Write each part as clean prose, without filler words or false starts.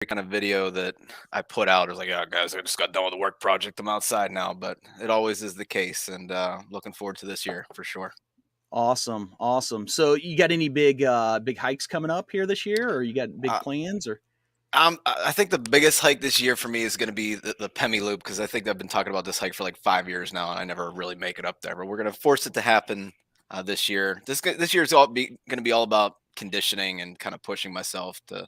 kind of video that I put out. It was like, yeah, guys, I just got done with the work project. I'm outside now, but it always is the case. And looking forward to this year for sure. Awesome, awesome. So you got any big hikes coming up here this year, or you got big Uh, plans, or? I think the biggest hike this year for me is going to be the Pemi Loop because I think I've been talking about this hike for like 5 years now, and I never really make it up there. But we're going to force it to happen this year. This year is going to be all about conditioning and kind of pushing myself to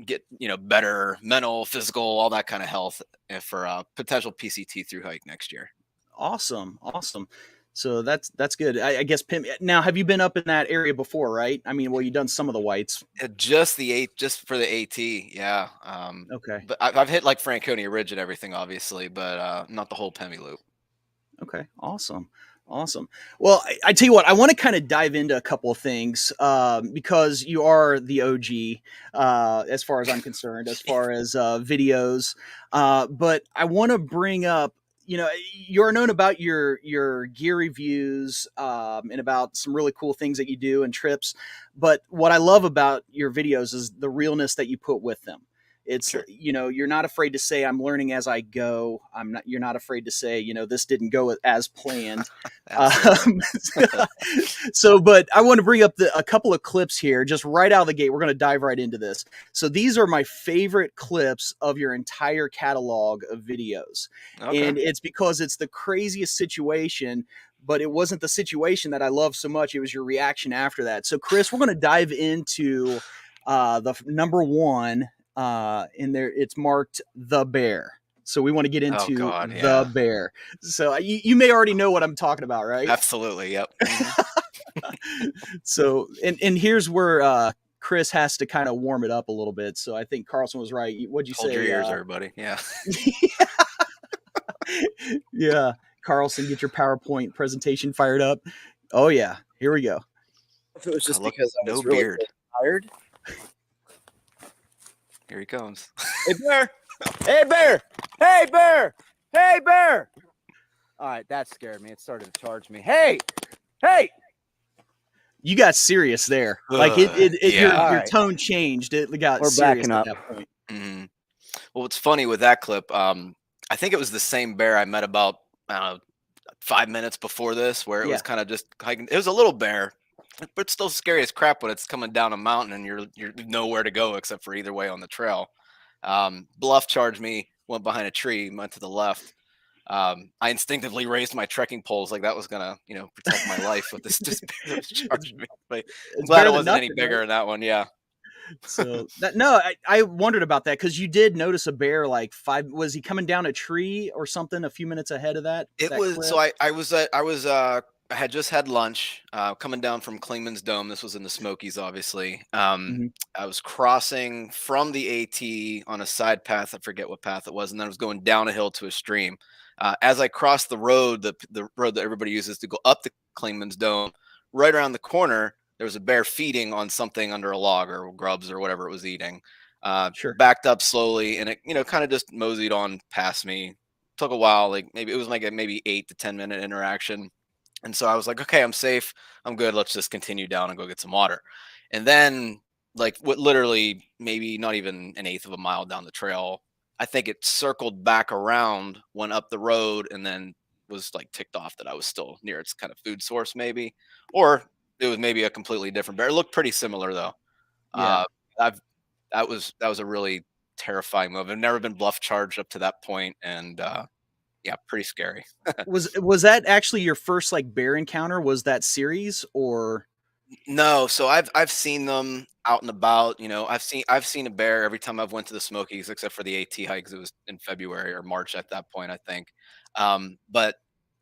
get better mental, physical, all that kind of health for potential PCT through hike next year. Awesome, awesome. So that's good. I guess now, have you been up in that area before, right? I mean, well, you've done some of the whites. Just for the AT, yeah. Okay. But I've hit like Franconia Ridge and everything, obviously, but not the whole Pemi Loop. Okay. Awesome. Awesome. Well, I tell you what, I want to kind of dive into a couple of things because you are the OG, as far as I'm concerned, as far as videos. But I want to bring up, you're known about your gear reviews and about some really cool things that you do and trips. But what I love about your videos is the realness that you put with them. It's, Sure. you're not afraid to say I'm learning as I go. You're not afraid to say, this didn't go as planned. Absolutely. Um, so, but I want to bring up a couple of clips here, just right out of the gate. We're going to dive right into this. So these are my favorite clips of your entire catalog of videos. Okay. And it's because it's the craziest situation, but it wasn't the situation that I love so much. It was your reaction after that. So Chris, we're going to dive into the number one in there. It's marked "The Bear." So we want to get Oh into God, the yeah. bear. So you may already know what I'm talking about, right? Absolutely. Yep. So and here's where Chris has to kind of warm it up a little bit. So I think Carlson was right. What'd you Hold your say? ears, everybody. Yeah. Yeah, Carlson, get your PowerPoint presentation fired up. Oh yeah, here we go. If it was I just look, because I no was really, beard. really tired. Here he comes. Hey, bear! Hey, bear! Hey, bear! Hey, bear! All right, that scared me. It started to charge me. Hey! Hey! You got serious there. Like Yeah. your Right. tone changed. It got We're serious backing at up. that point. Mhm. Well, what's funny with that clip, I think it was the same bear I met about, I don't know, 5 minutes before this, where it was Yeah, kind of just hiking. It was a little bear, but still scary as crap when it's coming down a mountain and you're nowhere to go except for either way on the trail. Bluff charged me, went behind a tree, went to the left. I instinctively raised my trekking poles like that was gonna, protect my life with this just bear that was it's charging me. But I'm it's glad better it than wasn't any nothing, right? bigger in that one. Yeah. So that no, I wondered about that because you did notice a bear like five. Was he coming down a tree or something a few minutes ahead of It that was so clip? I had just had lunch coming down from Klingman's Dome. This was in the Smokies, obviously. Mhm. I was crossing from the AT on a side path. I forget what path it was, and then I was going down a hill to a stream. As I crossed the road, the road that everybody uses to go up the Klingman's Dome, right around the corner, there was a bear feeding on something under a log or grubs or whatever it was eating. Sure. Backed up slowly, and it kind of just moseyed on past me. Took a while, like maybe it was like a maybe 8 to 10 minute interaction. And so I was like, okay, I'm safe. I'm good. Let's just continue down and go get some water. And then, like, what literally maybe not even an eighth of a mile down the trail, I think it circled back around, went up the road, and then was like ticked off that I was still near its kind of food source, maybe. Or it was maybe a completely different bear. It looked pretty similar though. Yeah. Uh, I've that was a really terrifying move. I've never been bluff charged up to that point, and yeah, pretty scary. Was that actually your first like bear encounter? Was that series or? No, so I've seen them out and about. I've seen a bear every time I've went to the Smokies, except for the AT hikes. It was in February or March at that point, I think. But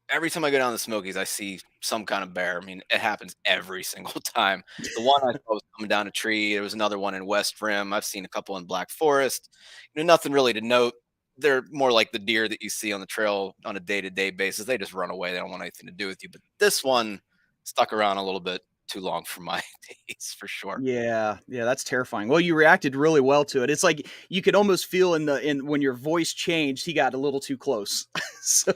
every time I go down the Smokies, I see some kind of bear. I mean, it happens every single time. The one I saw was coming down a tree. There was another one in West Rim. I've seen a couple in Black Forest. Nothing really to note. They're more like the deer that you see on the trail on a day-to-day basis. They just run away. They don't want anything to do with you. But this one stuck around a little bit too long for my taste, for sure. Yeah, yeah, that's terrifying. Well, you reacted really well to it. It's like you could almost feel in when your voice changed, he got a little too close. So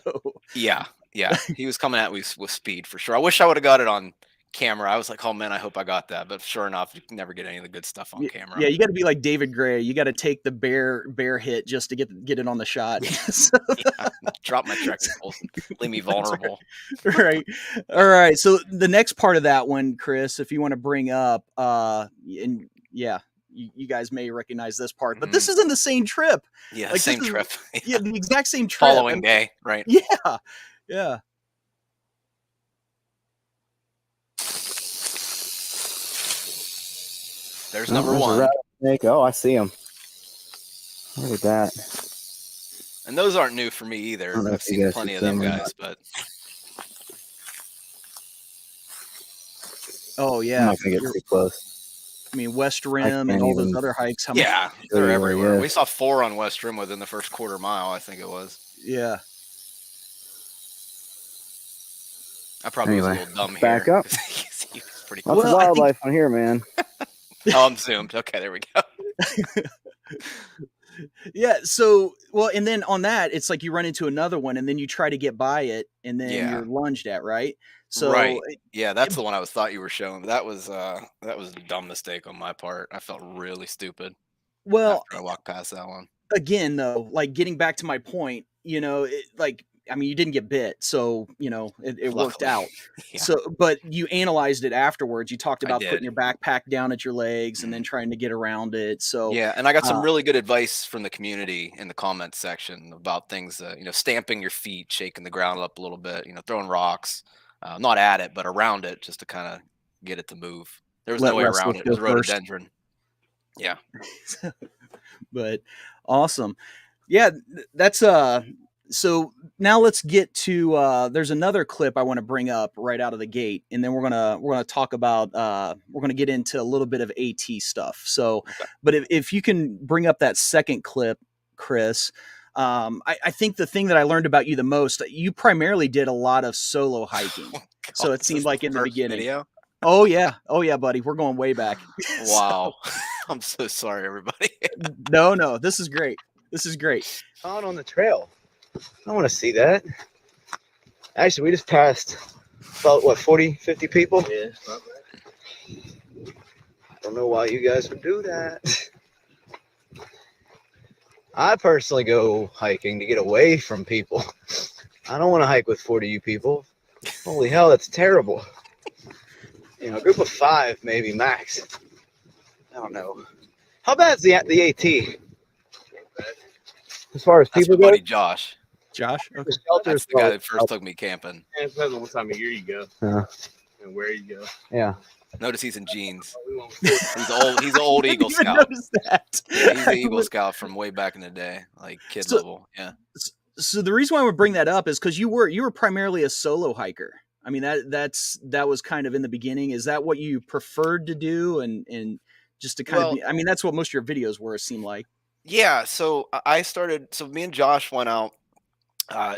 Yeah, yeah. He was coming at me with speed for sure. I wish I would have got it on camera. I was like, oh man, I hope I got that. But sure enough, you can never get any of the good stuff on camera. Yeah, you got to be like David Gray. You got to take the bear hit just to get it on the shot. So, Yeah, drop my technicals, leave me vulnerable. right. All right. So the next part of that one, Chris, if you want to bring up, and yeah, you guys may recognize this part, but this isn't the same trip. Yeah, Like same this is, trip. yeah, the exact same trip. Following day, right? Yeah, yeah. There's number one. Oh, I see him. Look at that. And those aren't new for me either. I've seen plenty of them guys, but oh yeah, I'm not gonna get too close. I mean, West Rim and all those other hikes. Yeah, they're everywhere. We saw 4 on West Rim within the first quarter mile, I think it was. Yeah. I probably was a little dumb here. Back up. He was pretty cool. Lots of wildlife on here, man. Oh, I'm zoomed. Okay, there we go. Yeah. So, well, and then on that, it's like you run into another one, and then you try to get by it, and then you're lunged at, right? So, right. Yeah, that's the one I thought you were showing. That was a dumb mistake on my part. I felt really stupid. Well, after I walked past that one. Again, though, like getting back to my point, you know, I mean, you didn't get bit, so you know it worked out. Yeah. So, but you analyzed it afterwards. You talked about putting your backpack down at your legs and then trying to get around it. So yeah, and I got some really good advice from the community in the comments section about things, you know, stamping your feet, shaking the ground up a little bit, you know, throwing rocks, not at it, but around it, just to kind of get it to move. There was no way around it. It was rhododendron. Yeah. But awesome. Yeah, that's so now let's get to there's another clip I want to bring up right out of the gate, and then we're gonna talk about we're gonna get into a little bit of AT stuff. So but if you can bring up that second clip, Chris, I think the thing that I learned about you the most, you primarily did a lot of solo hiking. God, so it seemed like in the beginning. Video? Oh yeah, buddy, we're going way back. Wow. I'm so sorry, everybody. No, this is great. This is great. On the trail. I want to see that. Actually, we just passed about, what, 40, 50 people? Yeah, it's not bad. I don't know why you guys would do that. I personally go hiking to get away from people. I don't want to hike with 40 you people. Holy hell, that's terrible. You know, a group of 5 maybe max. I don't know. How bad is the AT? As far as people go? Buddy Josh. Okay. That's the guy that first took me camping. Yeah, it depends on what time of year you go and where you go. Yeah. Notice he's in jeans. He's old. He's an old Eagle Scout. That. Yeah, he's an Eagle Scout from way back in the day, like kid level. Yeah. So the reason why I would bring that up is because you were primarily a solo hiker. I mean that was kind of in the beginning. Is that what you preferred to do, and just to kind of be, I mean that's what most of your videos were, it seemed like. Yeah. So I started. So me and Josh went out.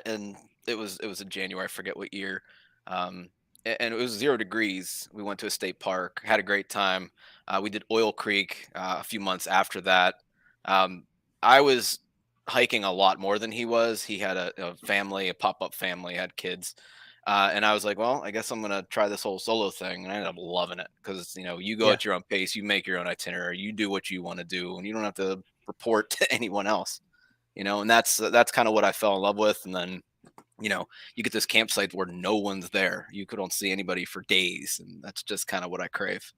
And it was in January, I forget what year. And it was 0 degrees. We went to a state park, had a great time. We did Oil Creek a few months after that. I was hiking a lot more than he was. He had a family, a pop-up family, had kids. And I was like, well, I guess I'm going to try this whole solo thing. And I ended up loving it because, you know, you go at your own pace, you make your own itinerary, you do what you want to do, and you don't have to report to anyone else. You know, and that's kind of what I fell in love with. And then, you know, you get this campsite where no one's there. You don't see anybody for days. And that's just kind of what I crave.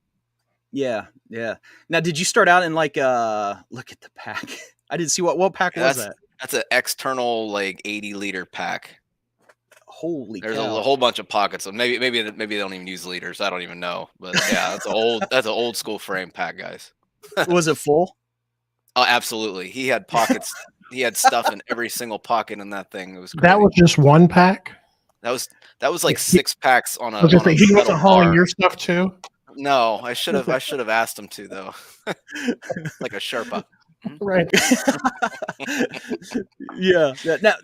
Yeah. Yeah. Now, did you start out in like, look at the pack. I didn't see what pack was that? That's an external, like 80-liter pack. Holy cow. There's a whole bunch of pockets. So maybe they don't even use liters. I don't even know. But yeah, that's an old school frame pack, guys. Was it full? Oh, absolutely. He had pockets. He had stuff in every single pocket in that thing. It was crazy. That was just one pack? That was like 6 packs on a. He wasn't hauling your stuff too? No, I should have asked him to though. Like a Sherpa. Right. Yeah.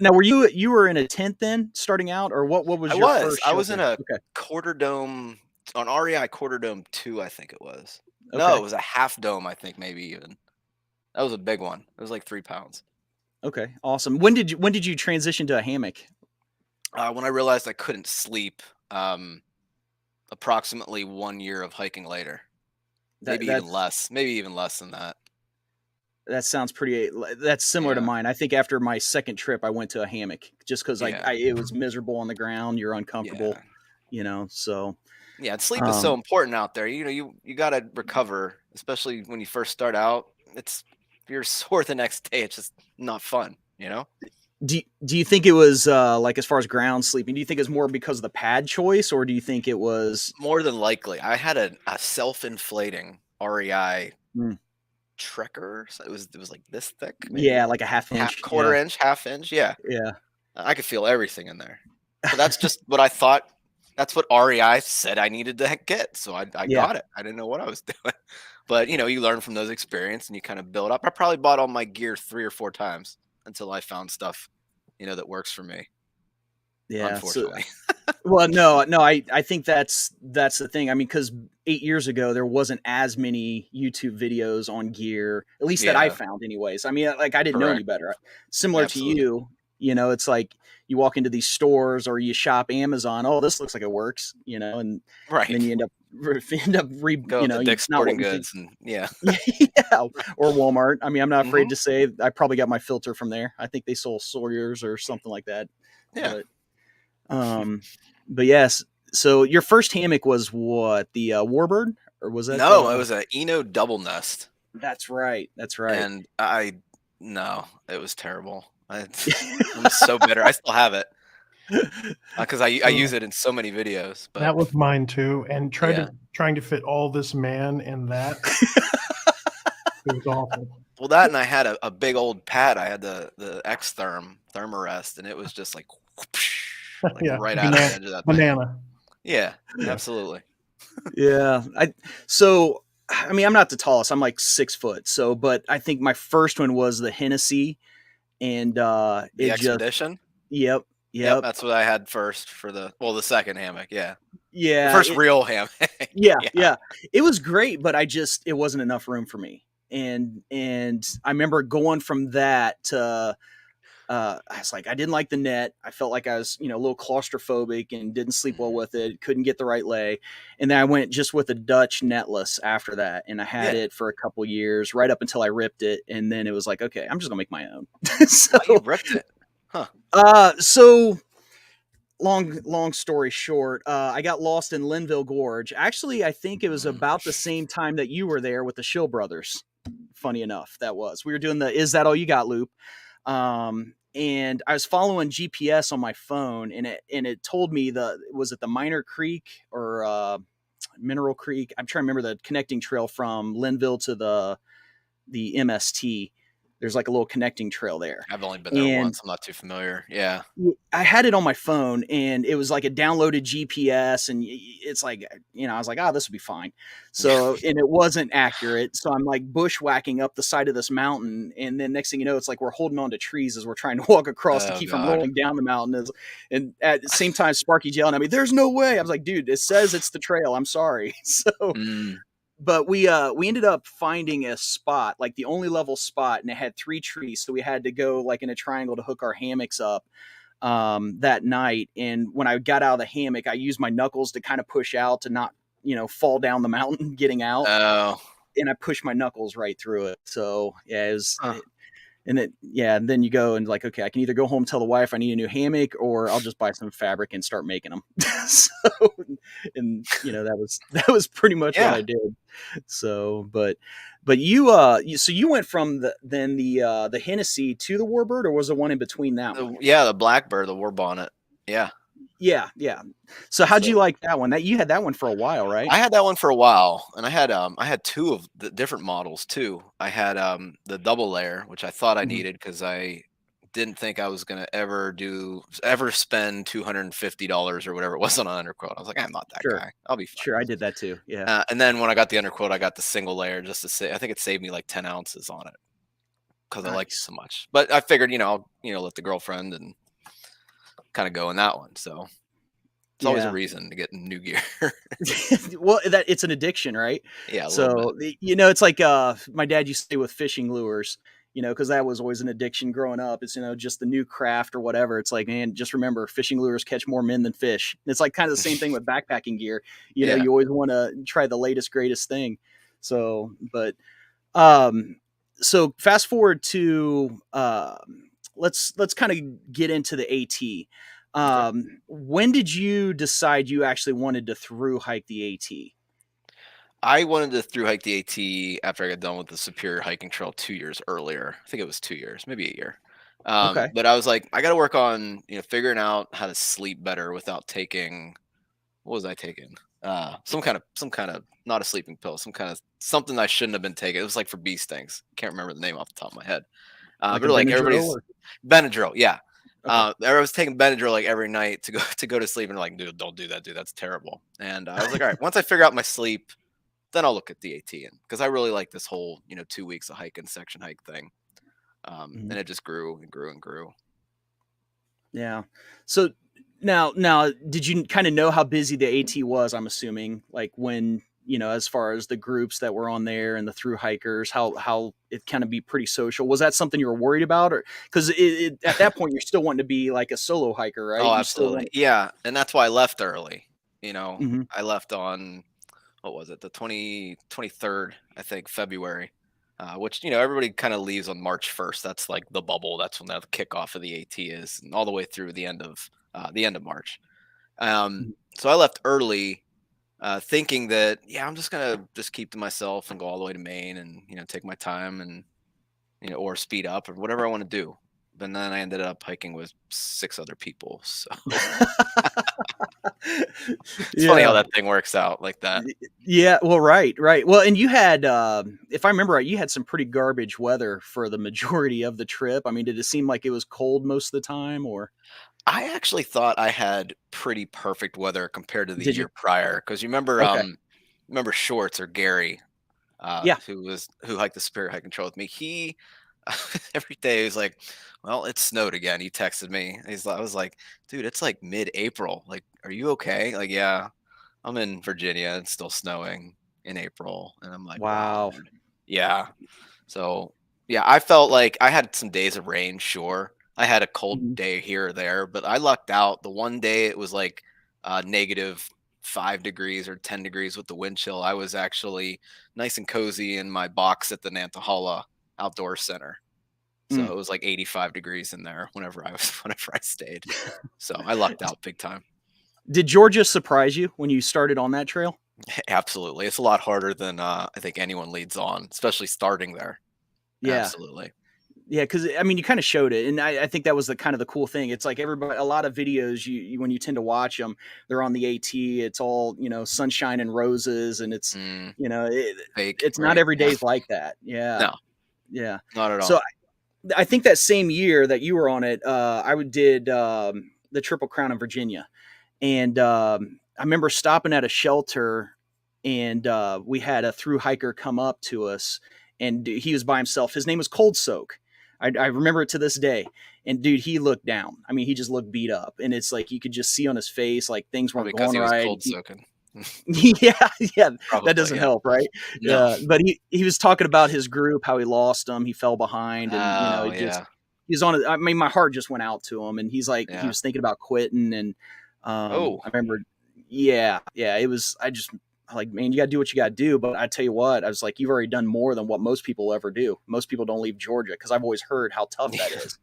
Now were you were in a tent then starting out, or what was your first I was in a quarter dome on REI quarter dome 2, I think it was. Okay. No, it was a half dome, I think maybe even. That was a big one. It was like 3 pounds. Okay, awesome. When did you transition to a hammock? When I realized I couldn't sleep approximately 1 year of hiking later. That Maybe even that's less. Maybe even less than that. that sounds pretty. That's similar to Yeah. mine. I think after my second trip, I went to a hammock just because Yeah. it was miserable on the ground. You're uncomfortable, Yeah. So Yeah, and sleep is so um, important out there. You gotta recover, especially when you first start out. If you're sore the next day, it's just not fun, you know? do you think it was like as far as ground sleeping? Do you think it's more because of the pad choice, or do you think it was More than likely. I had a self-inflating REI mm, Trekker. So it was like this thick, yeah, maybe like a half half inch? quarter Yeah, inch, half inch. Yeah. yeah, I could feel everything in there. But that's just what I thought. That's what REI said I needed to get. So I yeah, got it. I didn't know what I was doing. But you learn from those experiences and you kind of build up. I probably bought all my gear 3 or 4 times until I found stuff, that works for me, yeah. So unfortunately. well, no, I think that's the thing. I mean, because 8 years ago there wasn't as many YouTube videos on gear, at least that I Yeah, found, anyways. I mean, like I didn't know any correct. better. Similar to Absolutely. you, it's like you walk into these stores or you shop Amazon. Oh, this looks like it works, and then Right. you end up Go up to Dick's not what Sporting you think. Goods and yeah. Yeah, or Walmart. I mean, I'm not afraid Hmm. to say I probably got my filter from there. I think they sold Sawyer's or something like that, Yeah. but. Um, but yes. So your first hammock was what? The Warbird, or was that? No, it was a Eno double nest. That's right. That's right. And no, it was terrible. I'm so bitter. I still have it because I use So it in so many videos. But that was mine too. And yeah, trying to fit all this man in that, it was awful. well, that and I had a big old pad. I had the X Thermarest, and it was just like whoosh, like Yeah, right out of the edge of that thing. banana. Yeah, absolutely. Yeah. I mean, I'm not the tallest. I'm like 6 foot. So, but I think my first one was the Hennessy, and The it just, Expedition. yep, Yep, yep, that's what I had first for the second hammock. Yeah, the yeah, first real hammock. yeah, Yeah, yeah. It was great, but it wasn't enough room for me. And I remember going from that to I was like, I didn't like the net. I felt like I was, a little claustrophobic and didn't sleep well mhm. with it. Couldn't get the right lay. And then I went just with a Dutch netless after that. And I had Yeah. it for a couple years, right up until I ripped it. And then it was like, okay, I'm just gonna make my own. Oh, you so, ripped it, huh? so long story short, I got lost in Linville Gorge. Actually, I think it was Mm. about the same time that you were there with the Shill brothers. Funny enough, we were doing the "Is That All You Got" loop. And I was following GPS on my phone, and it told me was it the Minor Creek or Mineral Creek? I'm trying to remember the connecting trail from Linville to the MST. There's like a little connecting trail there, I've only been there and once. I'm not too familiar. Yeah. I had it on my phone, and it was like a downloaded GPS, and it's like, I was like, oh, this will be fine. So, and it wasn't accurate. So I'm like bushwhacking up the side of this mountain, and then next thing you know, it's like we're holding on to trees as we're trying to walk across to Oh keep from God. rolling down the mountain. And at the same time, Sparky's yelling at me, "There's no way!" I was like, "Dude, it says it's the trail. I'm sorry." So, Mm. but we ended up finding a spot, like the only level spot, and it had 3 trees, so we had to go like in a triangle to hook our hammocks up that night. And when I got out of the hammock, I used my knuckles to kind of push out to not, fall down the mountain getting out. Oh. And I pushed my knuckles right through it. So yeah, Huh. and then you go and like, okay, I can either go home, tell the wife I need a new hammock, or I'll just buy some fabric and start making them. So, and that was pretty much what Yeah. I did. So, but so you went from the Hennessy to the Warbird, or was the one in between that one? The Blackbird, the war bonnet. Yeah. Yeah, yeah. So how'd you So like that one? That you had that one for a while, right? I had that one for a while, and I had two of the different models too. I had the double layer, which I thought I Mhm. needed because I didn't think I was gonna ever spend $250 or whatever it was on an undercoat. I was like, I'm not that Sure, guy. I'll be fine. sure. I did that too. Yeah. And then when I got the undercoat, I got the single layer just to say I think it saved me like 10 ounces on it because I liked it Nice. so much. But I figured, I'll let the girlfriend and kind of go in that one. So it's always a Yeah. reason to get new gear. Well, that it's an addiction, right? Yeah, a little bit. So it's like my dad used to say with fishing lures. because that was always an addiction growing up. It's, just the new craft or whatever. It's like, man, just remember, fishing lures catch more men than fish. It's like kind of the same thing with backpacking gear. Yeah. You always want to try the latest, greatest thing. So, but, um, so fast forward to, let's kind of get into the AT. Okay. When did you decide you actually wanted to through hike the AT? I wanted to through hike the AT after I got done with the Superior Hiking Trail 2 years earlier. I think it was 2 years, maybe a year. Okay. But I was like, I got to work on figuring out how to sleep better without taking, what was I taking? Some kind of not a sleeping pill, some kind of something I shouldn't have been taking. It was like for bee stings. Can't remember the name off the top of my head. Like a But like Benadryl everybody's or Benadryl, yeah. okay. I was taking Benadryl like every night to go to sleep, and like, dude, don't do that, dude. That's terrible. And I was like, all right, once I figure out my sleep, then I'll look at the AT, because I really like this whole 2 weeks of hike and section hike thing. Mhm. And it just grew and grew and grew. Yeah. So now, did you kind of know how busy the AT was? I'm assuming, like when as far as the groups that were on there and the through hikers, how it kind of be pretty social. Was that something you were worried about, or because at that point you're still wanting to be like a solo hiker, right? Oh, You still absolutely, want. yeah. And that's why I left early. Mhm. I left on, what was it, the 23rd, I think, February. Which everybody kind of leaves on March 1st. That's like the bubble. That's when the kickoff of the AT is, and all the way through the end of March. Mhm. So I left early, thinking that, yeah, I'm just gonna just keep to myself and go all the way to Maine, and take my time, and or speed up or whatever I want to do. But then I ended up hiking with 6 other people. So it's funny how Yeah. that thing works out like that. Yeah, well, right, right. Well, and you had, if I remember right, you had some pretty garbage weather for the majority of the trip. I mean, did it seem like it was cold most of the time, or I actually thought I had pretty perfect weather compared to the did you? year prior, because you remember Okay. remember Shorts, or Gary, Yeah. who hiked the Spirit Hike and Trail with me. He every day he's like, "Well, it snowed again." He texted me. I was like, "Dude, it's like mid-April. Like, are you okay?" Like, "Yeah, I'm in Virginia. It's still snowing in April." And I'm like, "Wow, Wow. dude." Yeah. So, yeah, I felt like I had some days of rain, sure. I had a cold Mhm. day here or there, but I lucked out. The one day it was like negative 5 degrees or 10 degrees with the wind chill. I was actually nice and cozy in my box at the Nantahala Outdoor Center. So Mm. it was like 85 degrees in there whenever I stayed. So I lucked out big time. Did Georgia surprise you when you started on that trail? Absolutely. It's a lot harder than I think anyone leads on, especially starting there. Yeah. Absolutely. Yeah, because I mean, you kind of showed it, and I think that was the kind of the cool thing. It's like everybody, a lot of videos when you tend to watch them, they're on the AT. It's all sunshine and roses, and it's Mm, you know it, fake, it's not right? every Yeah. day's like that. Yeah, No, yeah. not at So all. I think that same year that you were on it, did the Triple Crown in Virginia, and I remember stopping at a shelter, and we had a through hiker come up to us, and he was by himself. His name was Cold Soak. I remember it to this day. And dude, he looked down. I mean, he just looked beat up, and it's like you could just see on his face like things Probably weren't because going he was right. cold soaking. Yeah, yeah, that Probably, doesn't yeah. help, right? No. But he was talking about his group, how he lost them, he fell behind, and Oh, it just yeah. he was on it. I mean, my heart just went out to him, and he's like, he Yeah. was thinking about quitting, and Oh, I remember, yeah, yeah, it was. I just like, man, you got to do what you got to do. But I tell you what, I was like, you've already done more than what most people ever do. Most people don't leave Georgia because I've always heard how tough that yeah. is.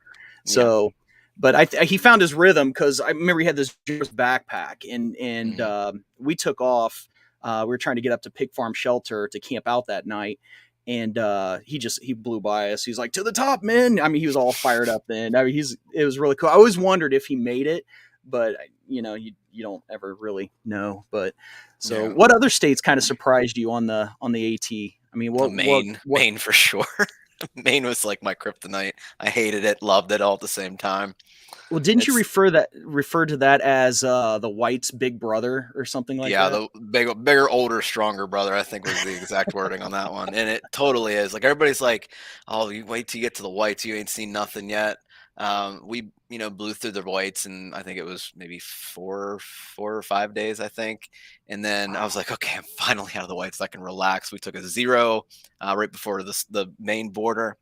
Yeah. So, but he found his rhythm because I remember he had this backpack, and Mhm. we took off. We were trying to get up to Pig Farm Shelter to camp out that night, and he blew by us. He's like, to the top, man. I mean, he was all fired up then. I mean, it was really cool. I always wondered if he made it, but you don't ever really know. But so, Yeah. what other states kind of surprised you on the AT? I mean, what? Maine for sure. Maine was like my kryptonite. I hated it, loved it all at the same time. Well, didn't you It's refer to that as the white's big brother or something like Yeah, that? the bigger, older, stronger brother, I think, was the exact wording on that one. And it totally is. Like, everybody's like, "Oh, you wait till you get to the whites, you ain't seen nothing yet." We, blew through the whites, and I think it was maybe 4 or 5 days, I think. And then I was Wow. like, "Okay, I'm finally out of the whites. I can relax." We took a zero right before the main border,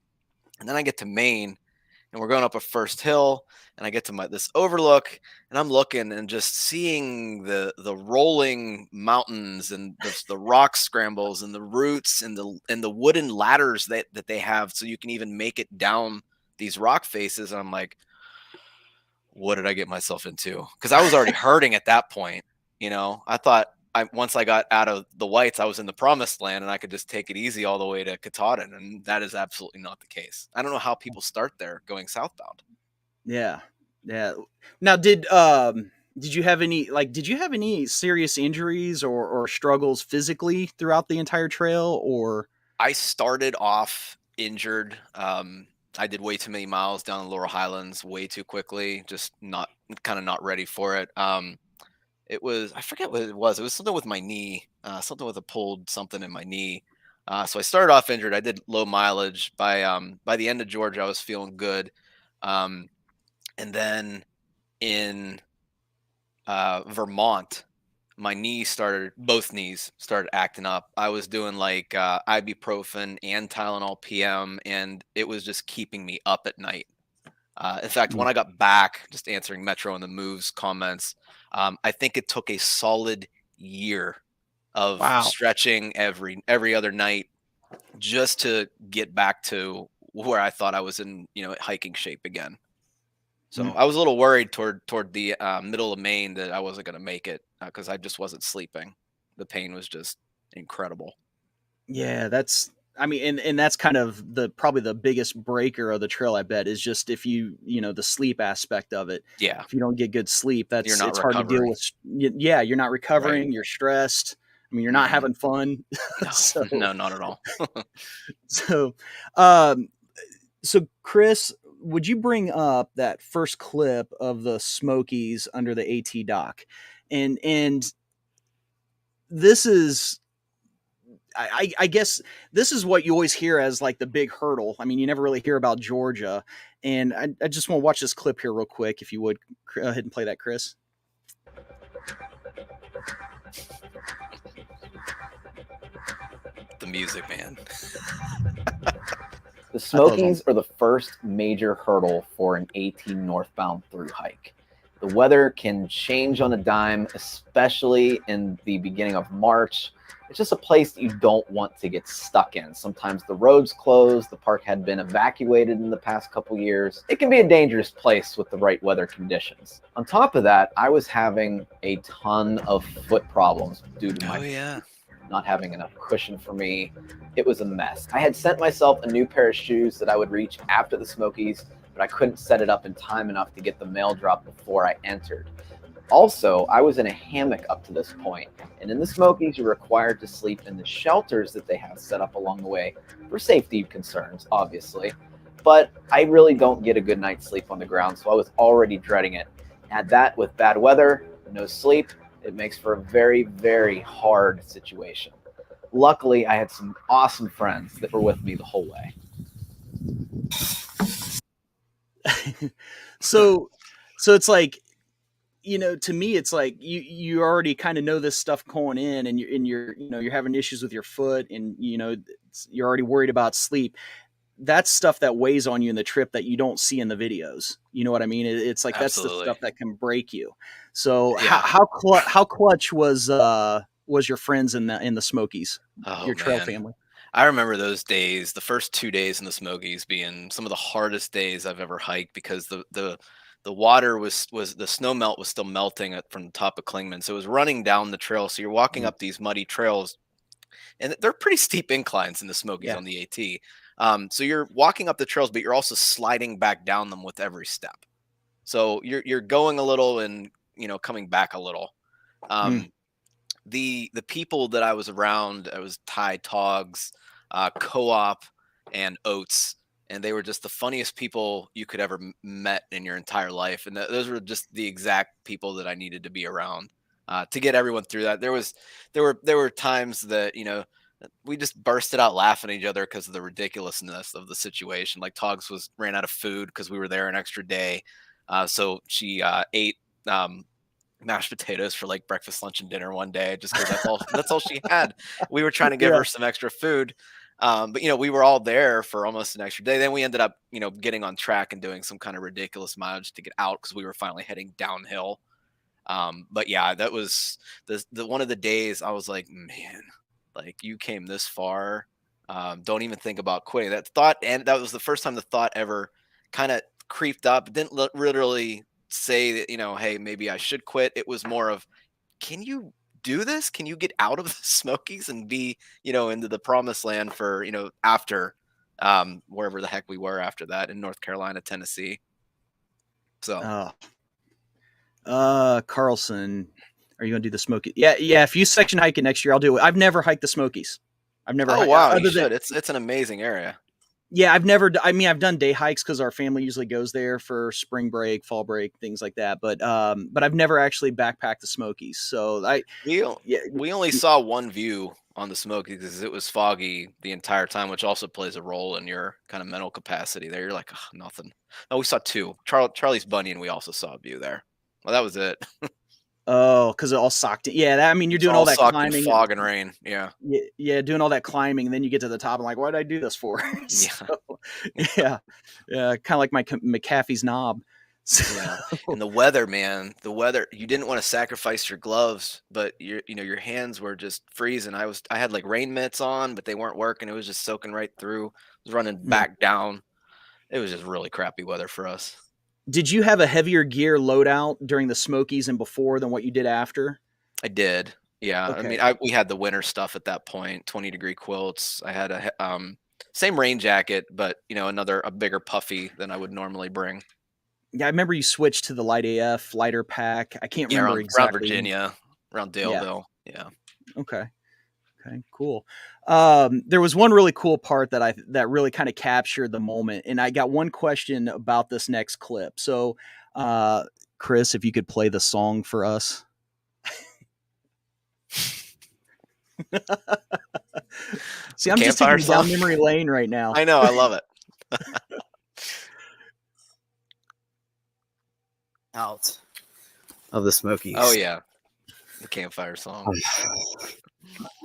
And then I get to Maine, and we're going up a first hill, and I get to this overlook, and I'm looking and just seeing the rolling mountains and the rock scrambles and the roots and the wooden ladders that they have so you can even make it down these rock faces. And I'm like, what did I get myself into? Because I was already hurting at that point. I thought once I got out of the whites, I was in the promised land and I could just take it easy all the way to Katahdin, and that is absolutely not the case. I don't know how people start there going southbound. Yeah. Yeah. Now, did you have any serious injuries or struggles physically throughout the entire trail, or? I started off injured. I did way too many miles down the Laurel Highlands way too quickly, just not ready for it. It was, I forget what it was. It was something with my knee, something with a pulled something in my knee. So I started off injured. I did low mileage. By the end of Georgia, I was feeling good. Um, and then in Vermont, both knees started acting up. I was doing like ibuprofen and Tylenol PM, and it was just keeping me up at night. In fact, when I got back, just answering Metro and the Moves comments, I think it took a solid year of Wow. stretching every other night just to get back to where I thought I was in, hiking shape again. So I was a little worried toward the middle of Maine that I wasn't going to make it because I just wasn't sleeping. The pain was just incredible. Yeah, and that's kind of probably the biggest breaker of the trail, I bet, is just if the sleep aspect of it. Yeah. If you don't get good sleep, You're not it's hard to deal recovering. with. Yeah, you're not recovering. Right. You're stressed. I mean, you're not having fun. No, So, no, not at all. so, um, so Chris, would you bring up that first clip of the Smokies under the AT dock? And this is, I guess this is what you always hear as like the big hurdle. I mean, you never really hear about Georgia. And I just want to watch this clip here real quick. If you would go ahead and play that, Chris. The music, man. The Smokies are the first major hurdle for an 18 northbound through hike. The weather can change on a dime, especially in the beginning of March. It's just a place that you don't want to get stuck in. Sometimes the roads close, the park had been evacuated in the past couple years. It can be a dangerous place with the right weather conditions. On top of that, I was having a ton of foot problems due to my not having enough cushion for me. It was a mess. I had sent myself a new pair of shoes that I would reach after the Smokies, but I couldn't set it up in time enough to get the mail drop before I entered. Also, I was in a hammock up to this point, and in the Smokies, you're required to sleep in the shelters that they have set up along the way for safety concerns, obviously. But I really don't get a good night's sleep on the ground, so I was already dreading it. Add that with bad weather, no sleep, it makes for a very, very hard situation. Luckily, I had some awesome friends that were with me the whole way. So it's like, to me, it's like you already kind of know this stuff going in, and you're having issues with your foot, and you're already worried about sleep. That's stuff that weighs on you in the trip that you don't see in the videos. You know what I mean? It's like Absolutely. That's the stuff that can break you. So Yeah. how clutch was your friends in the Smokies, your trail man. family? I remember those days, the first 2 days in the Smokies being some of the hardest days I've ever hiked because the water was the snow melt was still melting from the top of Klingman. So it was running down the trail. So you're walking up these muddy trails, and they're pretty steep inclines in the Smokies on the AT. So you're walking up the trails, but you're also sliding back down them with every step. So you're going a little and coming back a little. The people that I was around, it was Ty Togs, Co-op, and Oates, and they were just the funniest people you could ever met in your entire life. And those were just the exact people that I needed to be around to get everyone through that. There were times that we just bursted out laughing at each other because of the ridiculousness of the situation. Like Togs ran out of food because we were there an extra day, so she ate mashed potatoes for like breakfast, lunch, and dinner one day just because that's all she had. We were trying to give her some extra food. But we were all there for almost an extra day. Then we ended up, getting on track and doing some kind of ridiculous mileage to get out because we were finally heading downhill. But yeah, that was the one of the days I was like, man, like you came this far. Don't even think about quitting. That thought, and that was the first time the thought ever kind of creeped up. It didn't literally say that, hey, maybe I should quit. It was more of, can you do this? Can you get out of the Smokies and be, into the promised land for, after wherever the heck we were after that in North Carolina, Tennessee. So Carlson, are you gonna do the Smokies? Yeah. If you section hike it next year, I'll do it. I've never hiked the Smokies. I've never. Oh wow, you other should. than It's an amazing area. yeah, I've never. I mean, I've done day hikes because our family usually goes there for spring break, fall break, things like that. But I've never actually backpacked the Smokies. So We only saw one view on the Smokies because it was foggy the entire time, which also plays a role in your kind of mental capacity there. You're like, "Ugh, nothing." No, we saw two. Charlie's Bunyan, we also saw a view there. Well, that was it. Oh, because it all socked in. Yeah, I mean, you're It's doing all that socked in climbing, fog and rain. Yeah. yeah, doing all that climbing, and then you get to the top, and like, what did I do this for? So, yeah, kind of like my McAfee's knob. Yeah. And the weather, man, you didn't want to sacrifice your gloves, but your hands were just freezing. I had like rain mitts on, but they weren't working. It was just soaking right through. It was running back down. It was just really crappy weather for us. Did you have a heavier gear loadout during the Smokies and before than what you did after? I did. Yeah. I Okay. mean, we had the winter stuff at that point, 20-degree quilts. I had same rain jacket, but a bigger puffy than I would normally bring. Yeah, I remember you switched to the light AF lighter pack. I can't remember around exactly. Virginia, around Daleville. Yeah. Okay, cool. There was one really cool part that really kind of captured the moment, and I got one question about this next clip. So, Chris, if you could play the song for us. See, I'm just taking down memory lane right now. I know, I love it. Out of the Smokies. Oh yeah, the campfire song.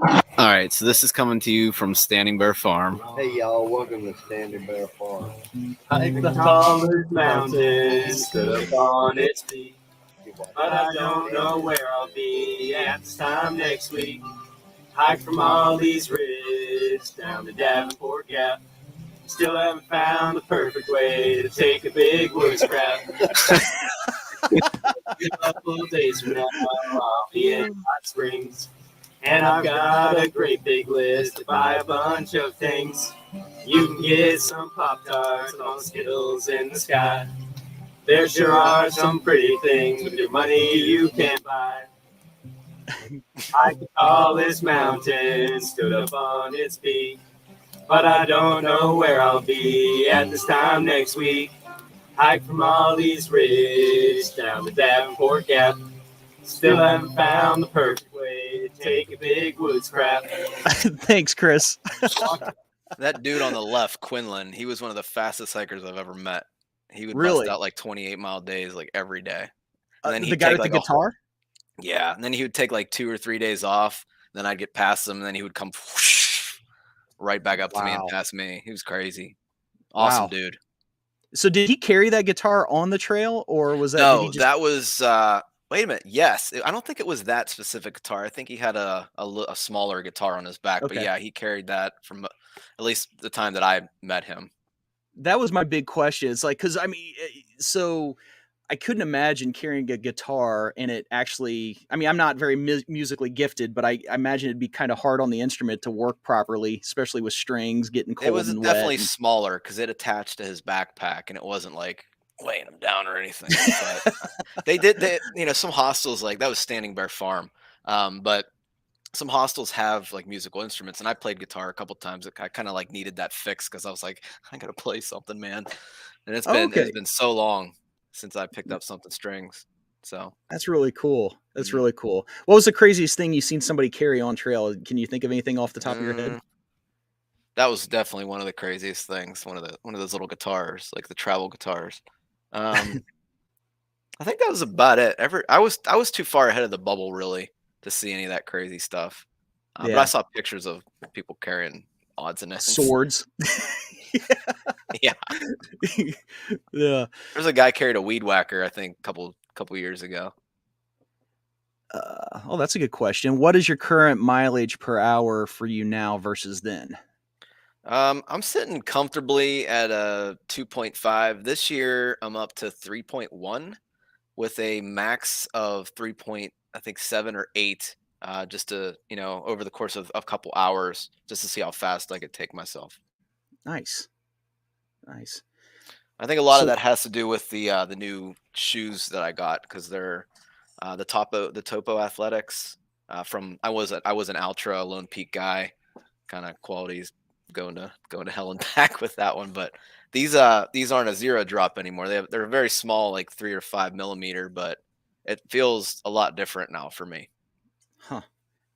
All right, so this is coming to you from Standing Bear Farm. Hey y'all, welcome to Standing Bear Farm. Hike the tallest mountain, stood up on its peak. But I don't know where I'll be at this time next week. Hike from all these ridges down to Davenport Gap. Still haven't found the perfect way to take a big wood scrap. A couple of days from now, I'll be in Hot Springs. And I've got a great big list to buy a bunch of things. You can get some Pop-Tarts and all the Skittles in the sky. There sure are some pretty things with your money you can buy. I could call this mountain, stood up on its peak. But I don't know where I'll be at this time next week. Hike from all these ridges down to Davenport Gap. Still haven't found the perfect way to take a big wood scrap. Thanks, Chris. That dude on the left, Quinlan, he was one of the fastest hikers I've ever met. He would Really? bust out like 28-mile days like every day. And then The guy with the guitar? Yeah, and then he would take like 2 or 3 days off. Then I'd get past him, and then he would come whoosh, right back up to me and Wow. pass me. He was crazy. Awesome Wow. dude. So did he carry that guitar on the trail, or was that? did No, he just- that was wait a minute. Yes, I don't think it was that specific guitar. I think he had a smaller guitar on his back, but Okay. yeah, he carried that from at least the time that I met him. That was my big question. It's like, because I mean, so I couldn't imagine carrying a guitar and it actually. I mean, I'm not very musically gifted, but I imagine it'd be kind of hard on the instrument to work properly, especially with strings getting cold It was and definitely wet. smaller because it attached to his backpack, and it wasn't like weighing him down or anything. But some hostels, like that was Standing Bear Farm, but some hostels have like musical instruments, and I played guitar a couple times. I kind of like needed that fix because I was like, I gotta play something, man. And it's Okay. been so long since I picked up something strings. So That's really cool. That's Mhm. really cool. What was the craziest thing you've seen somebody carry on trail? Can you think of anything off the top of your head? That was definitely one of the craziest things. One of those little guitars, like the travel guitars. Um, I think that was about it. I was too far ahead of the bubble really to see any of that crazy stuff. But I Yeah. saw pictures of people carrying odds and ends. Swords. Yeah. Yeah. There's a guy carried a weed whacker, I think, couple years ago. Oh, that's a good question. What is your current mileage per hour for you now versus then? I'm sitting comfortably at a 2.5. This year, I'm up to 3.1 with a max of 3 point, I think 7 or 8, just to, over the course of a couple hours, just to see how fast I could take myself. Nice. Nice. I think a lot of So that has to do with the new shoes that I got because they're the Topo Athletics. From I was an Ultra Lone Peak guy, kind of qualities going to hell and back with that one. But these aren't a zero drop anymore. They're very small, like 3 or 5 millimeter, but it feels a lot different now for me. huh.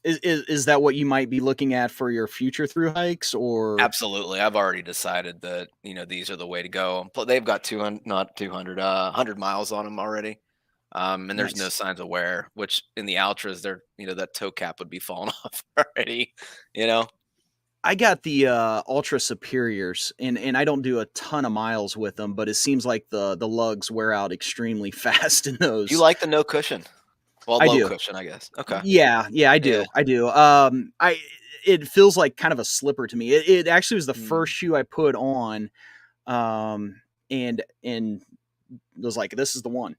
Is that what you might be looking at for your future through hikes or Absolutely. I've already decided that, these are the way to go. They've got 200, not 200, 100 miles on them already. And there's no nice? signs of wear, which in the Ultras, that toe cap would be falling off already. I got the Ultra Superiors, and I don't do a ton of miles with them, but it seems like the lugs wear out extremely fast in You those. like the no cushion? Well, I low do. cushion, I guess. Okay. Yeah, I Yeah. do. I do. I it feels like kind of a slipper to me. It actually was the Mm. first shoe I put on, and was like, this is the one.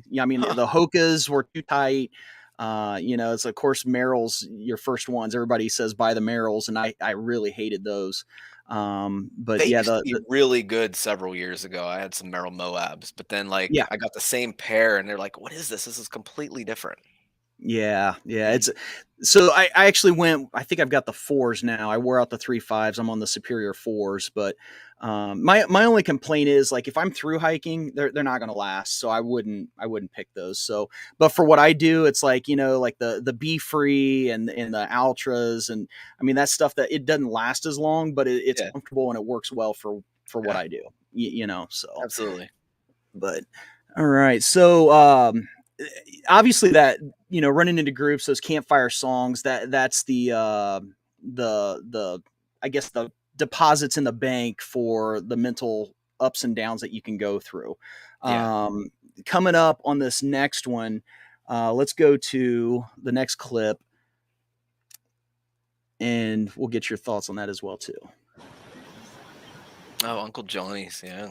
Yeah, I mean Huh. the Hokas were too tight. It's of course Merrell's your first ones. Everybody says buy the Merrells, and I really hated those. But They yeah, used to be really good several years ago. I had some Merrell Moabs, but then yeah. I got the same pair and they're like, "What is this? This is completely different." Yeah, Mm. it's so I actually went. I think I've got the fours now. I wore out the 3.5s. I'm on the superior fours, but my only complaint is like if I'm through hiking, they're not going to last. So I wouldn't pick those. So, but for what I do, it's like like the Be Free and the Ultras, and I mean that stuff that it doesn't last as long, but it's Yeah, comfortable and it works well for what yeah, I do. So absolutely. but all right. So obviously that running into groups, those campfire songs, that's the I guess the deposits in the bank for the mental ups and downs that you can go through. Yeah. Um, Coming up on this next one, let's go to the next clip and we'll get your thoughts on that as well too. Oh, Uncle Johnny's. Yeah.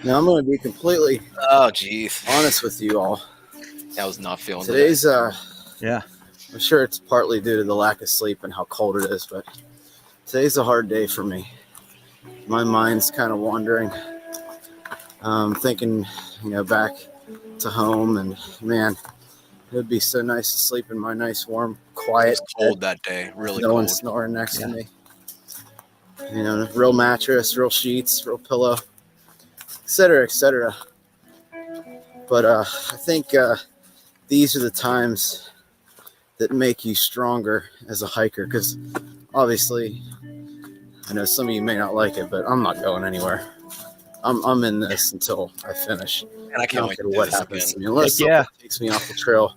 Now I'm going to be completely Oh, geez. honest with you all. I was not feeling Today's, Yeah. I'm sure it's partly due to the lack of sleep and how cold it is, but today's a hard day for me. My mind's kind of wandering, thinking, back to home, and man, it would be so nice to sleep in my nice, warm, It quiet was cold that day. Really no one cold. snoring next Yeah. to me. Real mattress, real sheets, real pillow, etc., etc. But I think these are the times that make you stronger as a hiker, because obviously, I know some of you may not like it, but I'm not going anywhere. I'm in this until I finish. And I I can't don't wait care to do what this happens again. to me, unless Heck yeah. something takes me off the trail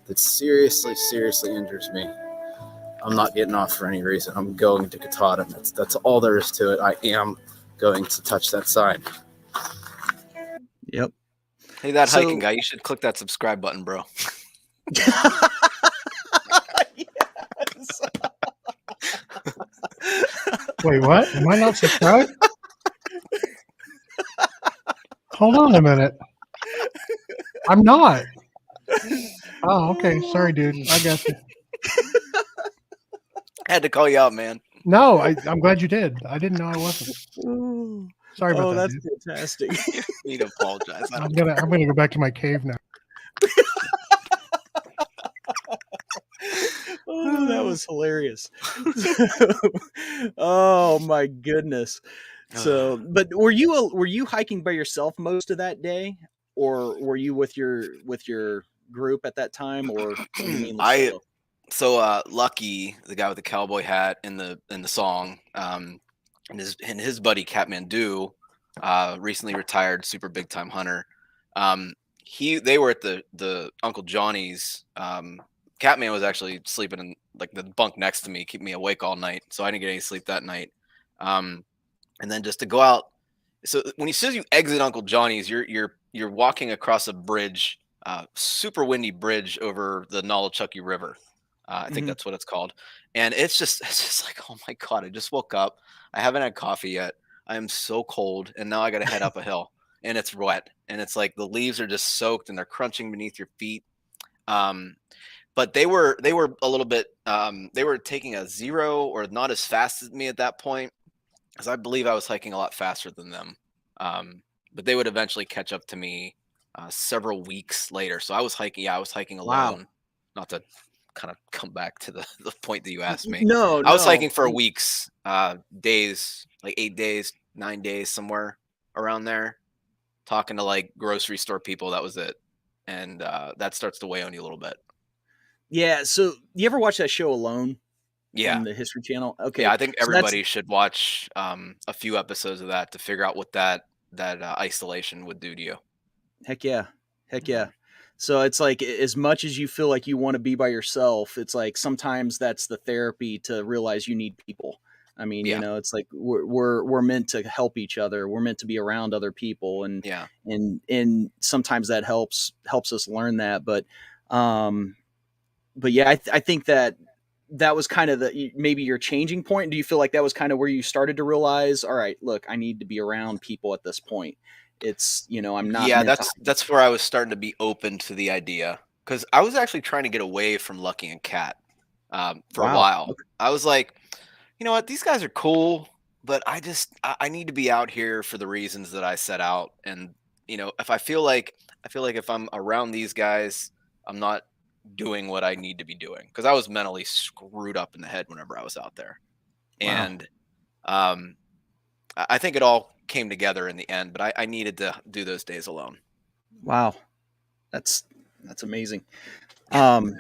that seriously, seriously injures me. I'm not getting off for any reason. I'm going to Katahdin. That's all there is to it. I am going to touch that sign. Yep. Hey, that hiking So guy, you should click that subscribe button, bro. yes. Wait, what? Am I not subscribed? Hold on a minute. I'm not. Oh, okay. Sorry, dude. I got you. I had to call you out, man. No, I'm glad you did. I didn't know I wasn't. Sorry about Oh, that, that's dude. fantastic. You need to apologize. I I'm don't gonna go back to my cave now. Oh, that was hilarious. Oh my goodness. So, but were you hiking by yourself most of that day, or were you with your group at that time, or were you mainly I solo? so Lucky, the guy with the cowboy hat in the song, and his buddy Catmandu, recently retired, super big time hunter. They were at the Uncle Johnny's. Catman was actually sleeping like the bunk next to me, keep me awake all night. So I didn't get any sleep that night. And then just to go out. So when as soon as you exit Uncle Johnny's, you're walking across a bridge, super windy bridge over the Nolichucky River. I think Mhm. that's what it's called. And it's just like, oh my God, I just woke up. I haven't had coffee yet. I am so cold, and now I got to head up a hill, and it's wet, and it's like the leaves are just soaked and they're crunching beneath your feet. Um, but they were a little bit they were taking a zero or not as fast as me at that point, because I believe I was hiking a lot faster than them. Um, but they would eventually catch up to me several weeks later. So I was hiking. Yeah, I was hiking Wow. alone. Not to kind of come back to the point that you asked me. No, I was no. hiking for weeks, days, like 8 days, 9 days, somewhere around there. Talking to like grocery store people. That was it, and that starts to weigh on you a little bit. Yeah. So you ever watch that show Alone Yeah, on the History Channel? yeah. Okay. I think So that's everybody should watch a few episodes of that to figure out what that isolation would do to you. heck yeah. Heck yeah. Mhm. So it's like as much as you feel like you want to be by yourself, it's like sometimes that's the therapy to realize you need people. I mean, Yeah, it's like we're meant to help each other. We're meant to be around other people, and yeah. sometimes that helps us learn that. Um, but yeah, I think that was kind of maybe your changing point. Do you feel like that was kind of where you started to realize, all right, look, I need to be around people at this point. It's I'm not Yeah, meant to. that's where I was starting to be open to the idea, because I was actually trying to get away from Lucky and Cat for a Wow. while. I was like, you know what, these guys are cool, but I need to be out here for the reasons that I set out. And if I feel like if I'm around these guys, I'm not doing what I need to be doing, because I was mentally screwed up in the head whenever I was out there. Wow. And um, I think it all came together in the end, but I needed to do those days alone. Wow. That's amazing. Um,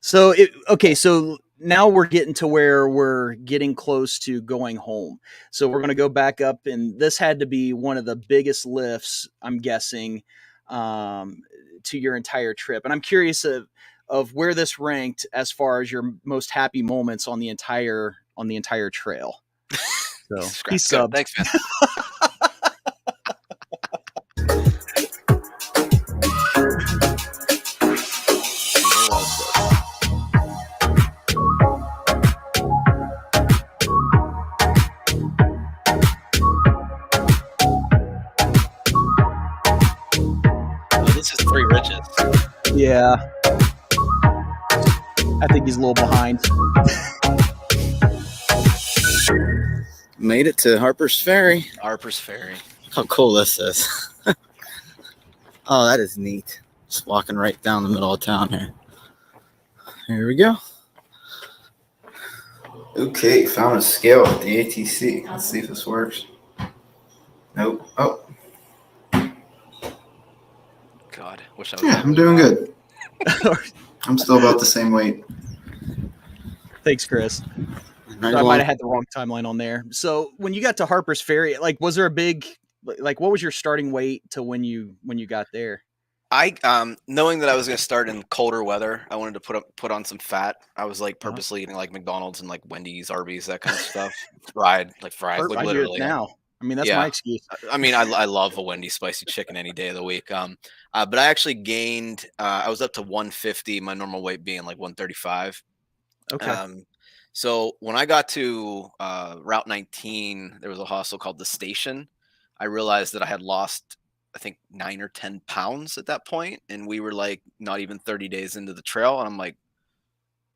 so okay, so now we're getting to where we're getting close to going home. So we're going to go back up, and this had to be one of the biggest lifts, I'm guessing, to your entire trip. And I'm curious of where this ranked as far as your most happy moments on the entire trail. So Jesus he Christ. Good. subbed. Thanks, man. Where was this? Oh, this is Three Ridges. Yeah, I think he's a little behind. Made it to Harper's Ferry. Harper's Ferry. How cool this is. Oh, that is neat. Just walking right down the middle of town here. Here we go. Okay, found a scale at the ATC. Let's see if this works. Nope. Oh, God, wish I was. yeah, I'm doing good. I'm still about the same weight. Thanks, Chris. Right So I might along. have had the wrong timeline on there. So when you got to Harper's Ferry, like, was there a big, like, what was your starting weight to when you got there? I knowing that I was going to start in colder weather, I wanted to put on some fat. I was like Uh-huh. purposely eating like McDonald's and like Wendy's, Arby's, that kind of stuff. Fried, like I do it literally. now. I mean, that's my Yeah. excuse. I mean, I love a Wendy's spicy chicken any day of the week. But I actually gained. I was up to 150. My normal weight being like 135. Okay. So when I got to Route 19, there was a hostel called the Station. I realized that I had lost, I think, 9 or 10 pounds at that point, and we were like not even 30 days into the trail, and I'm like,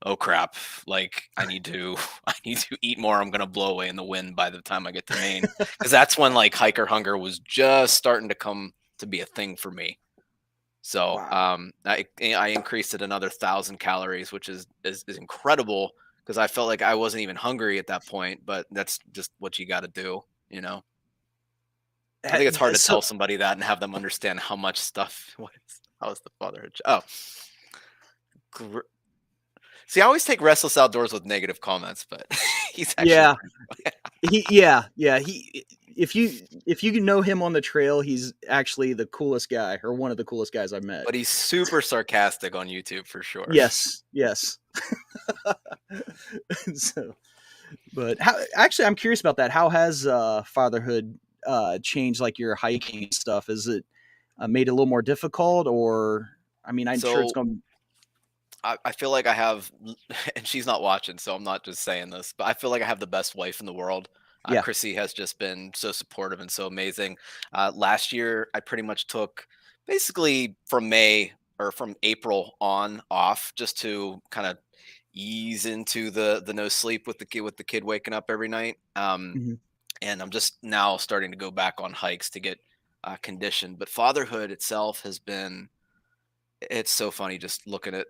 oh crap! Like I need to, I need to eat more. I'm gonna blow away in the wind by the time I get to Maine, because that's when like hiker hunger was just starting to come to be a thing for me. So Wow. I increased it another 1,000 calories, which is incredible, because I felt like I wasn't even hungry at that point. But that's just what you got to do, you know. I think it's hard to So tell somebody that and have them understand how much stuff. How is the fatherhood? Oh, see, I always take Restless Outdoors with negative comments, but he's actually yeah, yeah. He if you if you know him on the trail, he's actually the coolest guy, or one of the coolest guys I've met. But he's super sarcastic on YouTube for sure. Yes, yes. So, but actually, I'm curious about that. How has fatherhood changed, like your hiking and stuff? Is it made it a little more difficult, or I mean, I'm sure it's So going. I feel like I have, and she's not watching, so I'm not just saying this, but I feel like I have the best wife in the world. Yeah. Chrissy has just been so supportive and so amazing. Last year, I pretty much took basically from May or from April on off just to kind of ease into the no sleep with the kid waking up every night. Mhm. And I'm just now starting to go back on hikes to get conditioned. But fatherhood itself has been, it's so funny just looking at,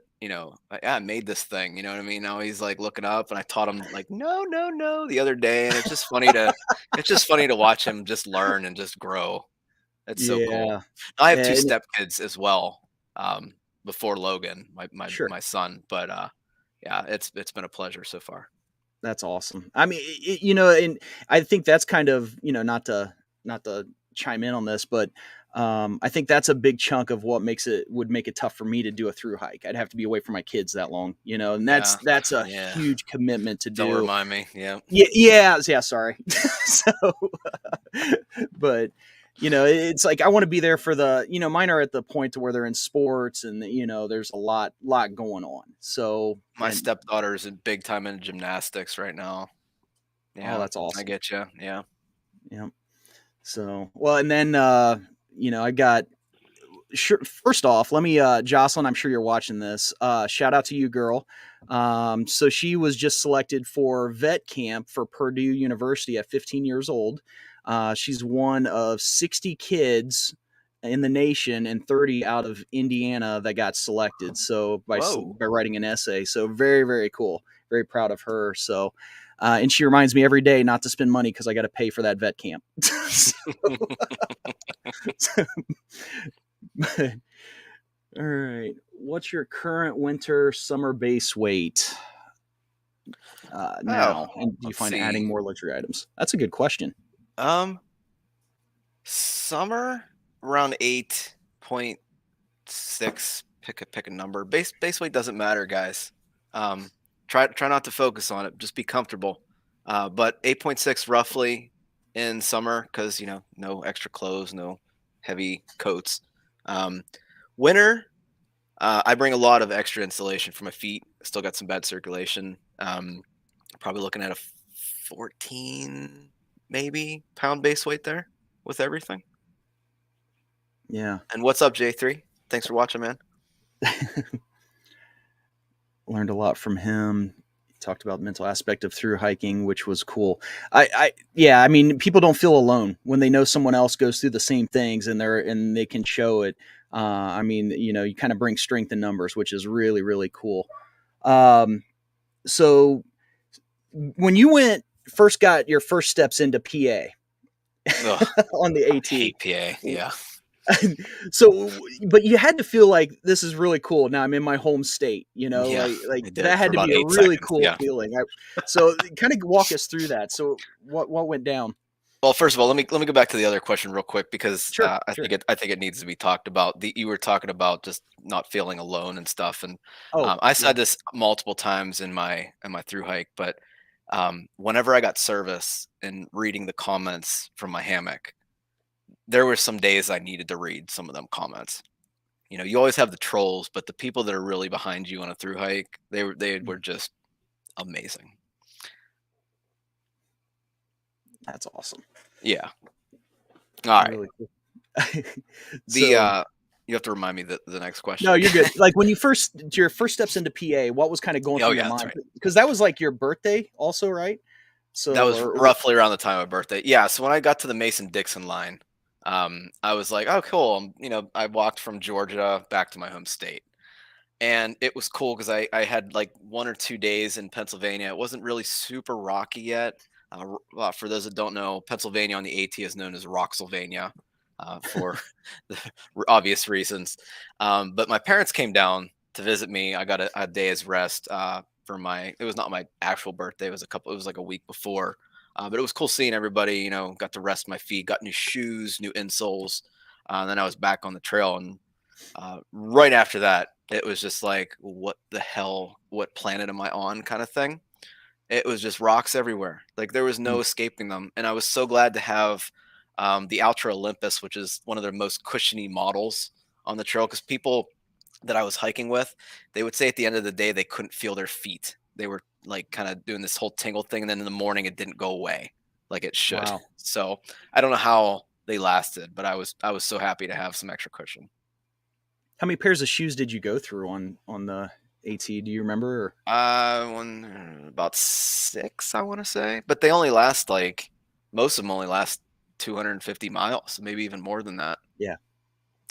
I made this thing, you know what I mean? Now he's like looking up and I taught him like, no, no, no, the other day. And it's just funny to watch him just learn and just grow. It's so cool. Yeah. I have two And stepkids as well. Before Logan, sure. my son, but yeah, it's been a pleasure so far. That's awesome. I mean, and I think that's kind of, not to chime in on this, but I think that's a big chunk of what would make it tough for me to do a through hike. I'd have to be away from my kids that long, and that's Yeah. that's a Yeah. huge commitment to Don't do. remind me. Yeah. Yeah. Sorry. So, but it's like I want to be there for mine are at the point to where they're in sports and there's a lot going on. So, My and stepdaughter's in big time in gymnastics right now. oh, Yeah, that's I awesome. get you. Yeah. Yeah. So, well, and then I got sure. First off, let me Jocelyn, I'm sure you're watching this. Shout out to you, girl. So she was just selected for vet camp for Purdue University at 15 years old. She's one of 60 kids in the nation and 30 out of Indiana that got selected. So Whoa. by writing an essay. So very, very cool. Very proud of her. So and she reminds me every day not to spend money because I got to pay for that vet camp. But, all right. What's your current winter summer base weight Oh, now? And do you let's find adding see. more luxury items? That's a good question. Um, Summer around 8.6. Pick a number. Base weight doesn't matter, guys. Um, try not to focus on it. Just be comfortable. But 8.6 roughly in summer because no extra clothes, no heavy coats. Um, Winter, I bring a lot of extra insulation for my feet. Still got some bad circulation. Probably looking at a 14 maybe pound base weight there with everything. Yeah. And what's up, J3? Thanks for watching, man. Learned a lot from him. He talked about the mental aspect of through hiking, which was cool. I mean, people don't feel alone when they know someone else goes through the same things and they can show it. I mean, you kind of bring strength in numbers, which is really, really cool. So when you got your first steps into PA Ugh, on the I AT, hate PA. Yeah. so but you had to feel like this is really cool. Now I'm in my home state, Yeah, like I did that for had to about be a 8 really seconds. cool Yeah. feeling. So kind of walk us through that. So what went down? Well, first of all, let me go back to the other question real quick because Sure, I sure. think it needs to be talked about. You were talking about just not feeling alone and stuff, and Oh, I yeah. said this multiple times in my through hike, but whenever I got service and reading the comments from my hammock, there were some days I needed to read some of them comments. You always have the trolls, but the people that are really behind you on a through hike, they were just amazing. That's awesome. Yeah. All right. Really cool. The So you have to remind me the next question. no, you're good. Like when your first steps into PA, what was kind of going Oh through your yeah, that's mind? right. Because that was like your birthday also, right? That So was roughly around the time of my birthday. Yeah, so when I got to the Mason-Dixon line, I was like, "Oh, cool." I walked from Georgia back to my home state, and it was cool because I had like 1 or 2 days in Pennsylvania. It wasn't really super rocky yet. For those that don't know, Pennsylvania on the AT is known as Rocksylvania for the obvious reasons. But my parents came down to visit me. I got a day's rest for my. It was not my actual birthday. It was like a week before. But it was cool seeing everybody. Got to rest my feet, got new shoes, new insoles. Then I was back on the trail, and right after that, it was just like, what the hell? What planet am I on? Kind of thing. It was just rocks everywhere. Like there was no Mm. escaping them. And I was so glad to have the Ultra Olympus, which is one of their most cushiony models on the trail. Because people that I was hiking with, they would say at the end of the day they couldn't feel their feet. They were like kind of doing this whole tingle thing, and then in the morning it didn't go away like it should. Wow. So I don't know how they lasted, but I was so happy to have some extra cushion. How many pairs of shoes did you go through on the AT? Do you remember? Or? About 6, I want to say, but they only last like most of them only last 250 miles, maybe even more than that. Yeah,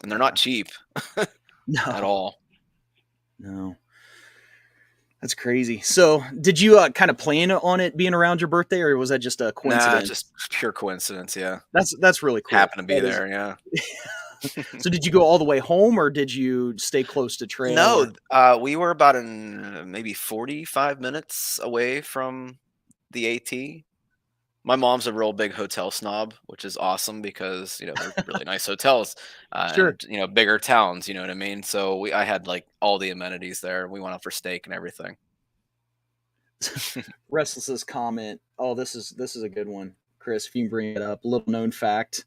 And they're not cheap at no, all. no, that's crazy. So, did you kind of plan on it being around your birthday, or was that just a Nah, coincidence? just pure coincidence. Yeah, That's really cool. happened to be That is- there. Yeah. So, did you go all the way home, or did you stay close to trail? No, or- we were about maybe 45 minutes away from the AT. My mom's a real big hotel snob, which is awesome because they're really nice hotels, Sure. and bigger towns. You know what I mean? So I had like all the amenities there. We went out for steak and everything. Restless's comment. Oh, this is a good one, Chris. If you can bring it up, little known fact.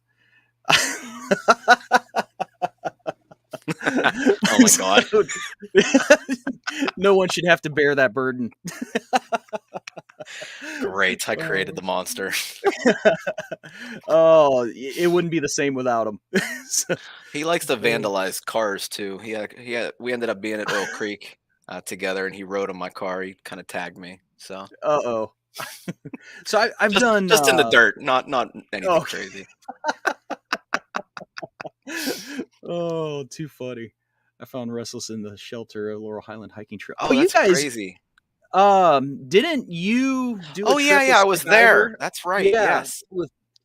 Oh my god! No one should have to bear that burden. Great, I created the monster. Oh, it wouldn't be the same without him. So- He likes to vandalize cars too. We ended up being at Oil Creek together, and he rode on my car. He kind of tagged me. So Uh-oh. So I've just, done just in the dirt, not anything Oh. crazy. Oh, too funny. I found Restless in the shelter of Laurel Highland Hiking Trail. Oh, you that's guys, crazy. didn't you do a Oh yeah, trip yeah, I with was there. Spacgyver? That's right. Yeah, Yes,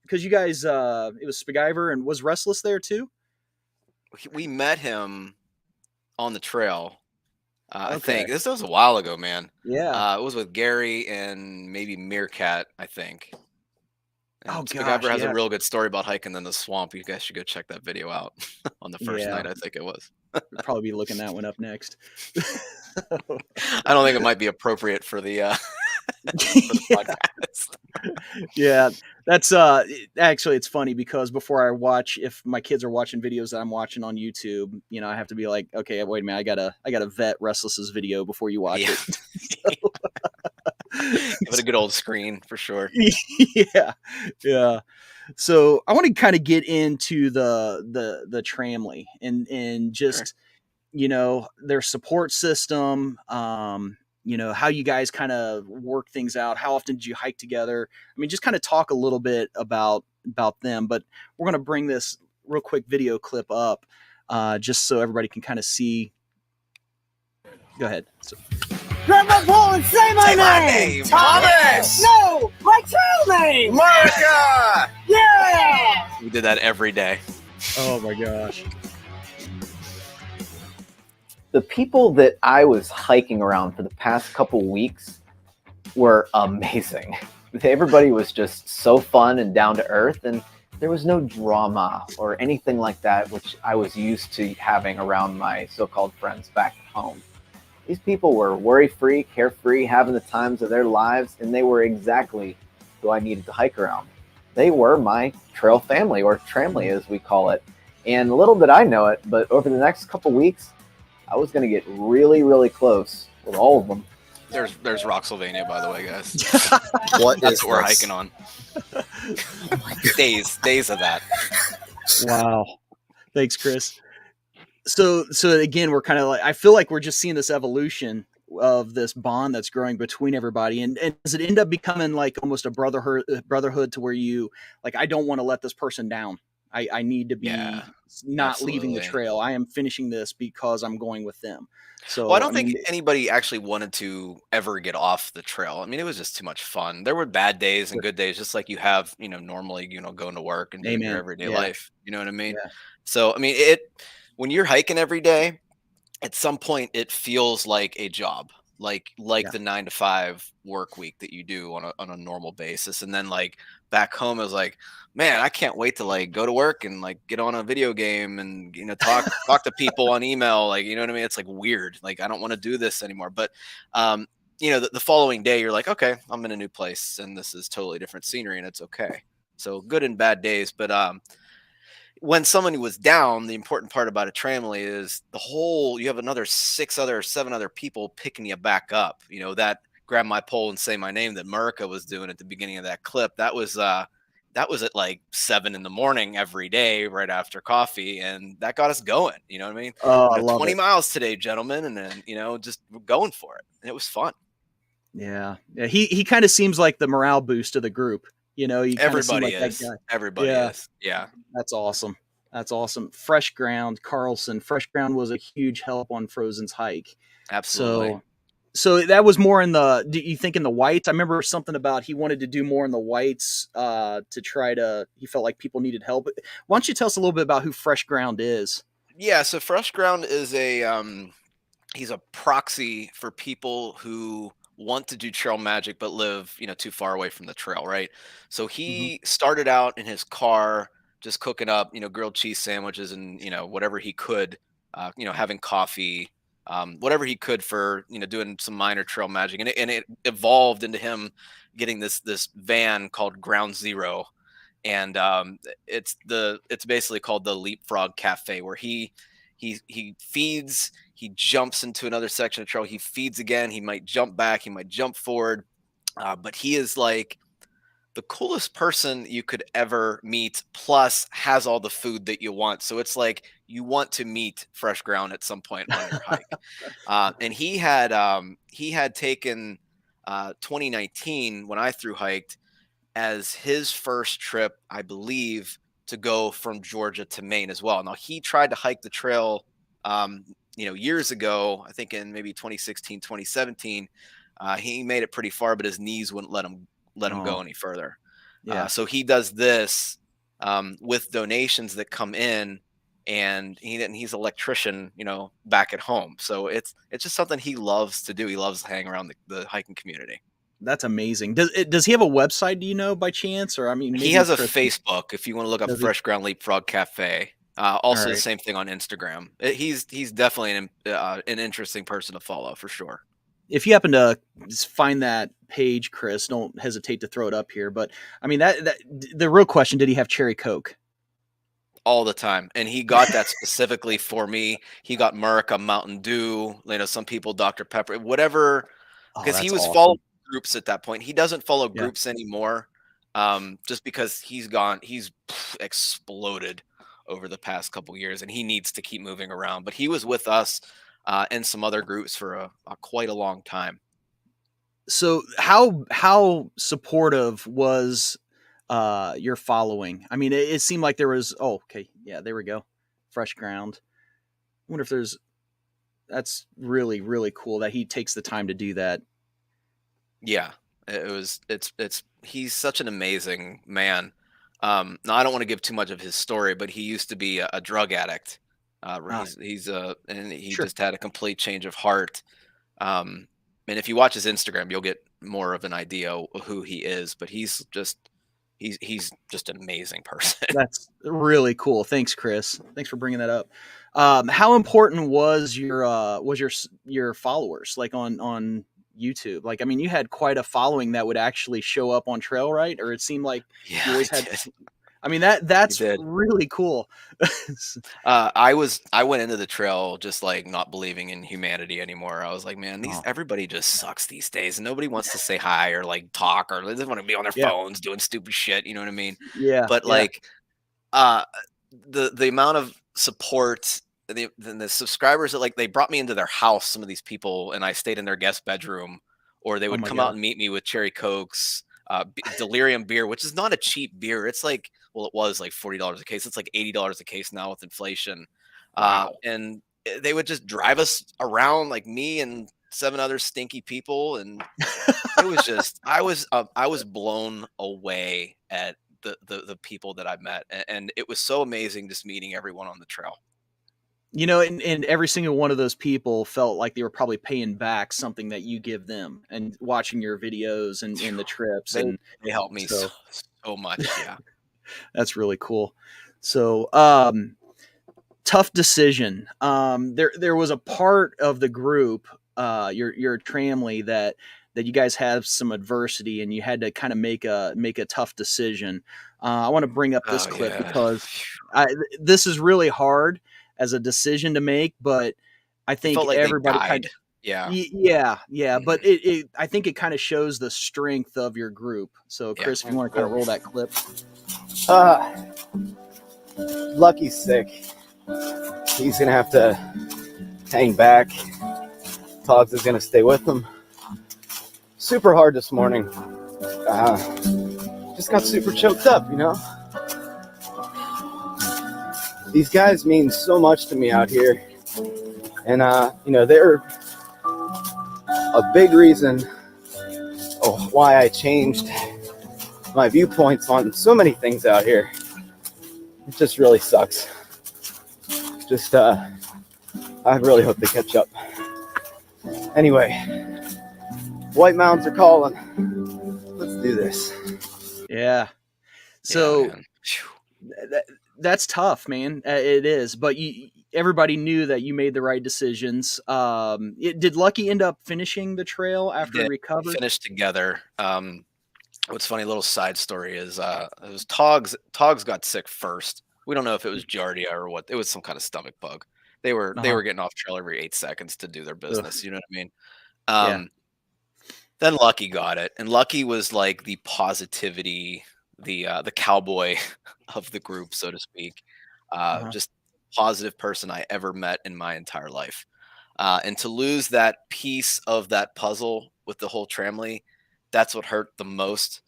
because you guys, it was Spacgyver, and was Restless there too? we met him on the trail. I Okay. think this was a while ago, man. Yeah. It was with Gary and maybe Meerkat, I think. And Oh, Spacgyver gosh, has yeah. a real good story about hiking in the swamp. You guys should go check that video out on the first Yeah. night, I think it was. We'll probably be looking that one up next. I don't think it might be appropriate for the podcast. Yeah, that's actually it's funny because before I watch, if my kids are watching videos that I'm watching on YouTube, I have to be like, okay, wait a minute, I gotta vet Restless's video before you watch Yeah. it. Give it a good old screen for sure. Yeah. So I want to kind of get into the Tramley and just their support system. How you guys kind of work things out. How often did you hike together? I mean, just kind of talk a little bit about them. But we're going to bring this real quick video clip up just so everybody can kind of see. Go ahead. So, Grab my pole and say my name! Thomas! No! My trail name! Monica! Yeah! We did that every day. oh my gosh. The people that I was hiking around for the past couple weeks were amazing. Everybody was just so fun and down to earth, and there was no drama or anything like that, which I was used to having around my so-called friends back home. These people were worry-free, carefree, having the times of their lives, and they were exactly who I needed to hike around. They were my trail family, or Tramley as we call it. And little did I know it, but over the next couple weeks, I was going to get really, really close with all of them. There's Rocksylvania, by the way, guys. What That's is what we're this? hiking on. Days of that. Wow. Thanks, Chris. So again, we're kind of like, I feel like we're just seeing this evolution of this bond that's growing between everybody. And does it end up becoming like almost a brotherhood to where you like, I don't want to let this person down. I need to be Yeah, not leaving the absolutely. trail. I am finishing this because I'm going with them. So Well, I don't mean, think anybody actually wanted to ever get off the trail. I mean, it was just too much fun. There were bad days and good days, just like you have, normally, going to work and doing your Amen. everyday Yeah. life. You know what I mean? Yeah. So, I mean, when you're hiking every day, at some point it feels like a job. Yeah. the 9 to 5 work week that you do on a normal basis. And then like back home, I was like, man, I can't wait to like go to work and like get on a video game and talk to people on email. Like, you know what I mean? It's like weird. Like I don't want to do this anymore. But um, the following day you're like, okay, I'm in a new place and this is totally different scenery and it's okay. So good and bad days. But when someone was down, the important part about a trampoline is you have another 7 other people picking you back up. That grab my pole and say my name that Murica was doing at the beginning of that clip. That was at like 7 in the morning every day, right after coffee, and that got us going. You know what I mean? Oh, I love 20 it. miles today, gentlemen, and then just going for it, and it was fun. Yeah. Yeah. He kind of seems like the morale boost of the group. You kind of seem Everybody like that is. guy. Everybody Yeah. is. Yeah, That's awesome. That's awesome. Fresh Ground, Carlson. Fresh Ground was a huge help on Frozen's hike. absolutely. So that was more in the. Do you think in the whites? I remember something about he wanted to do more in the whites to try to. He felt like people needed help. Why don't you tell us a little bit about who Fresh Ground is? Yeah. So Fresh Ground is he's a proxy for people who want to do trail magic but live too far away from the trail, right? So Hmm. he started out in his car just cooking up grilled cheese sandwiches and whatever he could, having coffee, whatever he could for doing some minor trail magic, and it evolved into him getting this van called Ground Zero. And it's basically called the Leapfrog Cafe, where he feeds, he jumps into another section of trail, he feeds again, he might jump back, he might jump forward, but he is like the coolest person you could ever meet, plus has all the food that you want. So it's like you want to meet Fresh Ground at some point on your hike. And he had taken 2019 when I through hiked as his first trip, I believe, to go from Georgia to Maine as well. Now he tried to hike the trail, years ago. I think in maybe 2016, 2017. He made it pretty far, but his knees wouldn't let him go Oh, any further. yeah. So he does this with donations that come in, and he's an electrician, back at home. So it's just something he loves to do. He loves to hang around the hiking community. That's amazing. Does he have a website? Do you know by chance? Or I mean, He maybe has a Chris Facebook if you want to look up does he? Fresh Ground Leapfrog Cafe. All Also, the right. same thing on Instagram. He's definitely an interesting person to follow for sure. If you happen to find that page, Chris, don't hesitate to throw it up here. But I mean, that the real question: did he have cherry coke? All the time, and he got that specifically for me. He got Murica Mountain Dew. Some people Dr Pepper, whatever, Oh, because he that's was following awesome. groups at that point. He doesn't follow Yeah. groups anymore, just because he's exploded over the past couple years, and he needs to keep moving around. But he was with us and some other groups for quite a long time. So how supportive was your following? I mean, it seemed like there was. Oh, okay, yeah, there we go. Fresh Ground. I wonder if there's. That's really really cool that he takes the time to do that. Yeah, it's he's such an amazing man. Now I don't want to give too much of his story, but he used to be a drug addict. Where Ah, and he sure. just had a complete change of heart. Um, and if you watch his Instagram, you'll get more of an idea of who he is. But he's just an amazing person. That's really cool. Thanks, Chris. Thanks for bringing that up. How important was your followers like on YouTube? Like, I mean, you had quite a following that would actually show up on trail, right? Or it seemed like Yeah, you I always had. did. I mean, I that's did. really cool. I went into the trail just like not believing in humanity anymore. I was like, man, these Oh, everybody just sucks these days, and nobody wants to say hi or like talk, or they just want to be on their yeah, phones doing stupid shit. You know what I mean? yeah, But yeah. like the amount of support, the subscribers that like they brought me into their house, some of these people, and I stayed in their guest bedroom, or they Oh would my come out god. and meet me with cherry cokes, delirium beer, which is not a cheap beer. It's like, well, it was like $40 a case. It's like $80 a case now with inflation. Wow. And they would just drive us around, like me and 7 other stinky people, and it was just I was blown away at the people that I met, and it was so amazing just meeting everyone on the trail. You know, and every single one of those people felt like they were probably paying back something that you give them and watching your videos and the trips. They And they helped me so so much. Yeah. that's really cool. So, tough decision. There was a part of the group, your family that you guys have some adversity and you had to kind of make a tough decision. I want to bring up this Oh clip yeah. because this is really hard as a decision to make, but I It think felt like they everybody kind died. of. Yeah. Yeah, but Mhm. I think it kind of shows the strength of your group. So, Yeah. Chris, if you want to kind of roll that clip. Uh, Lucky's sick. He's gonna have to hang back. Togs is gonna stay with him. Super hard this morning. Just got super choked up, you know? These guys mean so much to me out here. And, you know, they're a big reason why I changed my viewpoints on so many things out here. It just really sucks. Just, I really hope they catch up. Anyway, White Mountains are calling. Let's do this. Yeah. Yeah, So man. Phew. that's tough, man. It is, but everybody knew that you made the right decisions. Did Lucky end up finishing the trail We after he did. We recovered? finished together. What's funny, little side story is it was Togs. Togs got sick first. We don't know if it was Giardia or what. It was some kind of stomach bug. They Uh-huh. were getting off trail every 8 seconds to do their Ugh. business. You know what I mean? Yeah. Then Lucky got it, and Lucky was like the positivity, the cowboy of the group, so to speak. Uh-huh. Just positive person I ever met in my entire life. And to lose that piece of that puzzle with the whole tramley, that's what hurt the most.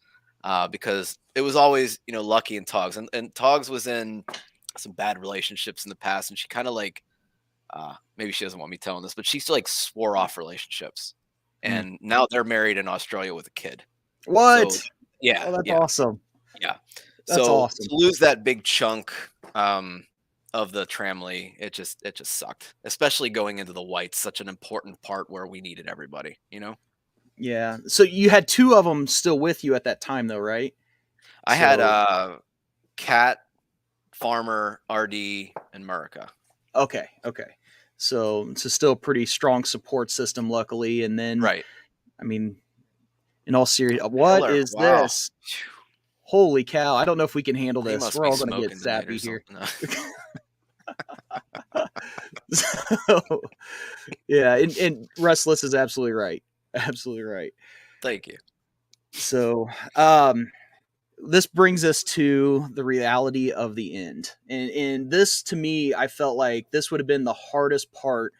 Because it was always, Lucky and Togs. And Togs was in some bad relationships in the past, and she kind of like maybe she doesn't want me telling this, but she still like swore off relationships. Mm. And now they're married in Australia with a kid. So What? yeah, Oh, that's yeah, awesome. yeah. That's So awesome. to lose that big chunk of the tramley, it just sucked. Especially going into the whites, such an important part where we needed everybody, you know? Yeah. So you had two of them still with you at that time, though, right? I had So Cat, Farmer, RD, and Murica. okay. So it's still a pretty strong support system, luckily. And then, Right. I mean, in all seriousness, what Miller. is Wow. this? Holy cow! I don't know if we can handle He this. must We're be all going to get smoking tonight or sappy here. something. So, yeah, and Restless is absolutely right. Absolutely right. Thank you. So, this brings us to the reality of the end. And this, to me, I felt like this would have been the hardest part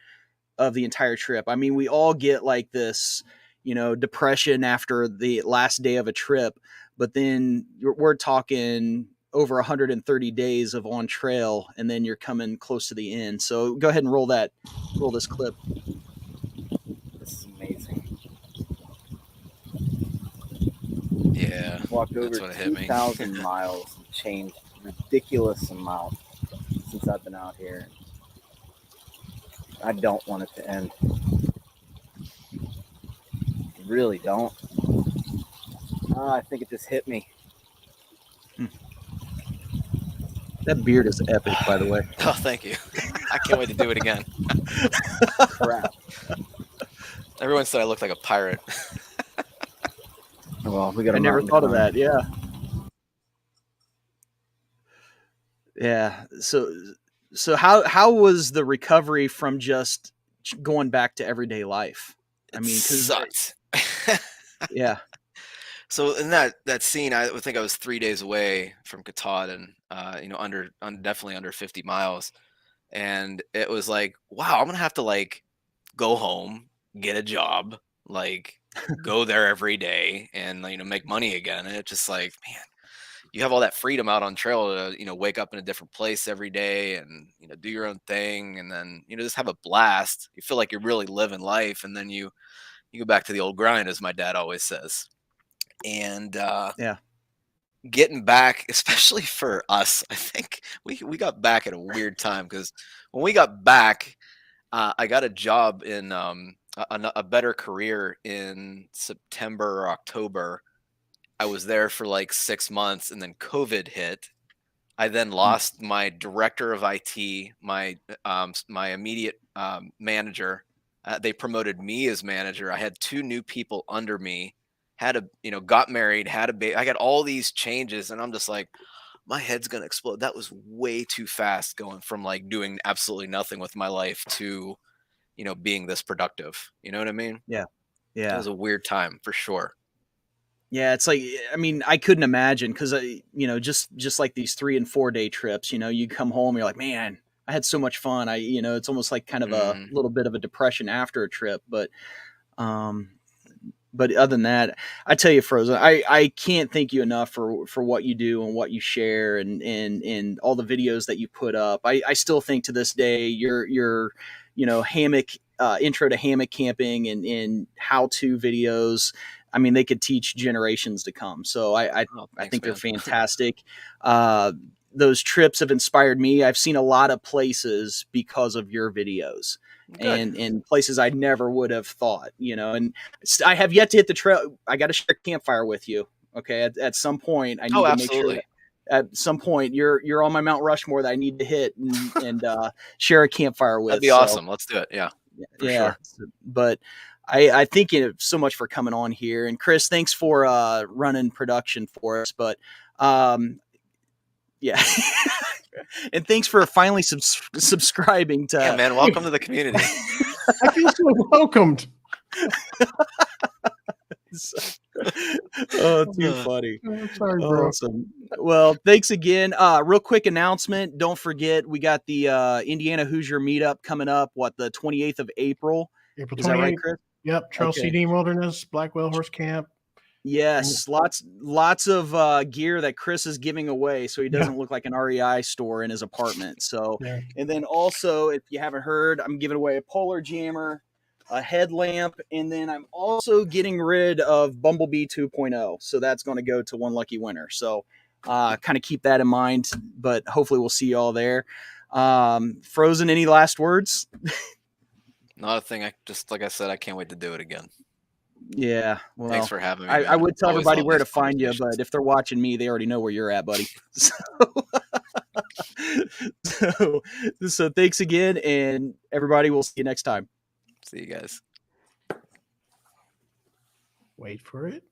of the entire trip. I mean, we all get like this, depression after the last day of a trip, but then we're talking over 130 days of on trail, and then you're coming close to the end. So go ahead and roll this clip. This is amazing. Yeah. Walked over That's what hit me. 2,000 miles and changed ridiculous amount since I've been out here. I don't want it to end. I really don't. I think it just hit me. That beard is epic, by the way. Oh, thank you. I can't wait to do it again. Crap. Everyone said I looked like a pirate. Well, we got. I never thought of that. Yeah. Yeah. So how was the recovery from just going back to everyday life? I mean, because sucked. yeah. So in that scene, I would think I was 3 days away from Katahdin, definitely under 50 miles, and it was like, wow, I'm gonna have to like go home, get a job, like go there every day, and make money again. And it's just like, man, you have all that freedom out on trail to wake up in a different place every day and do your own thing, and then just have a blast. You feel like you're really living life, and then you go back to the old grind, as my dad always says. And Yeah. getting back, especially for us, I think we got back at a weird time because when we got back, I got a job in a better career in September or October. I was there for like 6 months, and then COVID hit. I then Mm. lost my director of IT, my immediate manager. They promoted me as manager. I had two new people under me. Had a got married, had a baby. I got all these changes, and I'm just like, my head's gonna explode. That was way too fast going from like doing absolutely nothing with my life to being this productive. You know what I mean? Yeah. It Yeah. was a weird time for sure. Yeah, it's like, I mean, I couldn't imagine because just like these 3 and 4 day trips, you come home, you're like, man, I had so much fun. It's almost like kind of a Mhm. little bit of a depression after a trip, um, but other than that, I tell you, Frozen, I can't thank you enough for what you do and what you share and all the videos that you put up. I still think to this day your hammock intro to hammock camping and how to videos. I mean, they could teach generations to come. So Oh, I thanks, think they're man. fantastic. Uh, those trips have inspired me. I've seen a lot of places because of your videos Good. and places I never would have thought, and I have yet to hit the trail. I got to share a campfire with you. Okay. At some point, I Oh, need to make sure absolutely. that at some point you're on my Mount Rushmore that I need to hit and share a campfire That'd with. be So awesome. Let's do it. Yeah, for yeah, sure. but I thank you so much for coming on here. And Chris, thanks for running production for us. But yeah. And thanks for finally subscribing Yeah, to. man. Welcome to the community. I feel so welcomed. Oh, too Uh, funny. Sorry, bro. Awesome. Well, thanks again. Real quick announcement. Don't forget, we got the Indiana Hoosier meetup coming up, the 28th of April. April Is that right, 28th. Chris? Yep. Trail Okay. CD Wilderness, Blackwell Horse Camp. Yes, lots of gear that Chris is giving away, so he Yeah. doesn't look like an REI store in his apartment. So, Yeah. and then also, if you haven't heard, I'm giving away a polar jammer, a headlamp, and then I'm also getting rid of Bumblebee 2.0. So that's going to go to one lucky winner. So, kind of keep that in mind. But hopefully, we'll see you all there. Frozen, any last words? Not a thing. Like I said, I can't wait to do it again. Yeah, Thanks well, for having me, I man. would tell Always everybody love where these to find you, but conversations. if they're watching me, they already know where you're at, buddy. So, so thanks again, and everybody, we'll see you next time. See you guys. Wait for it.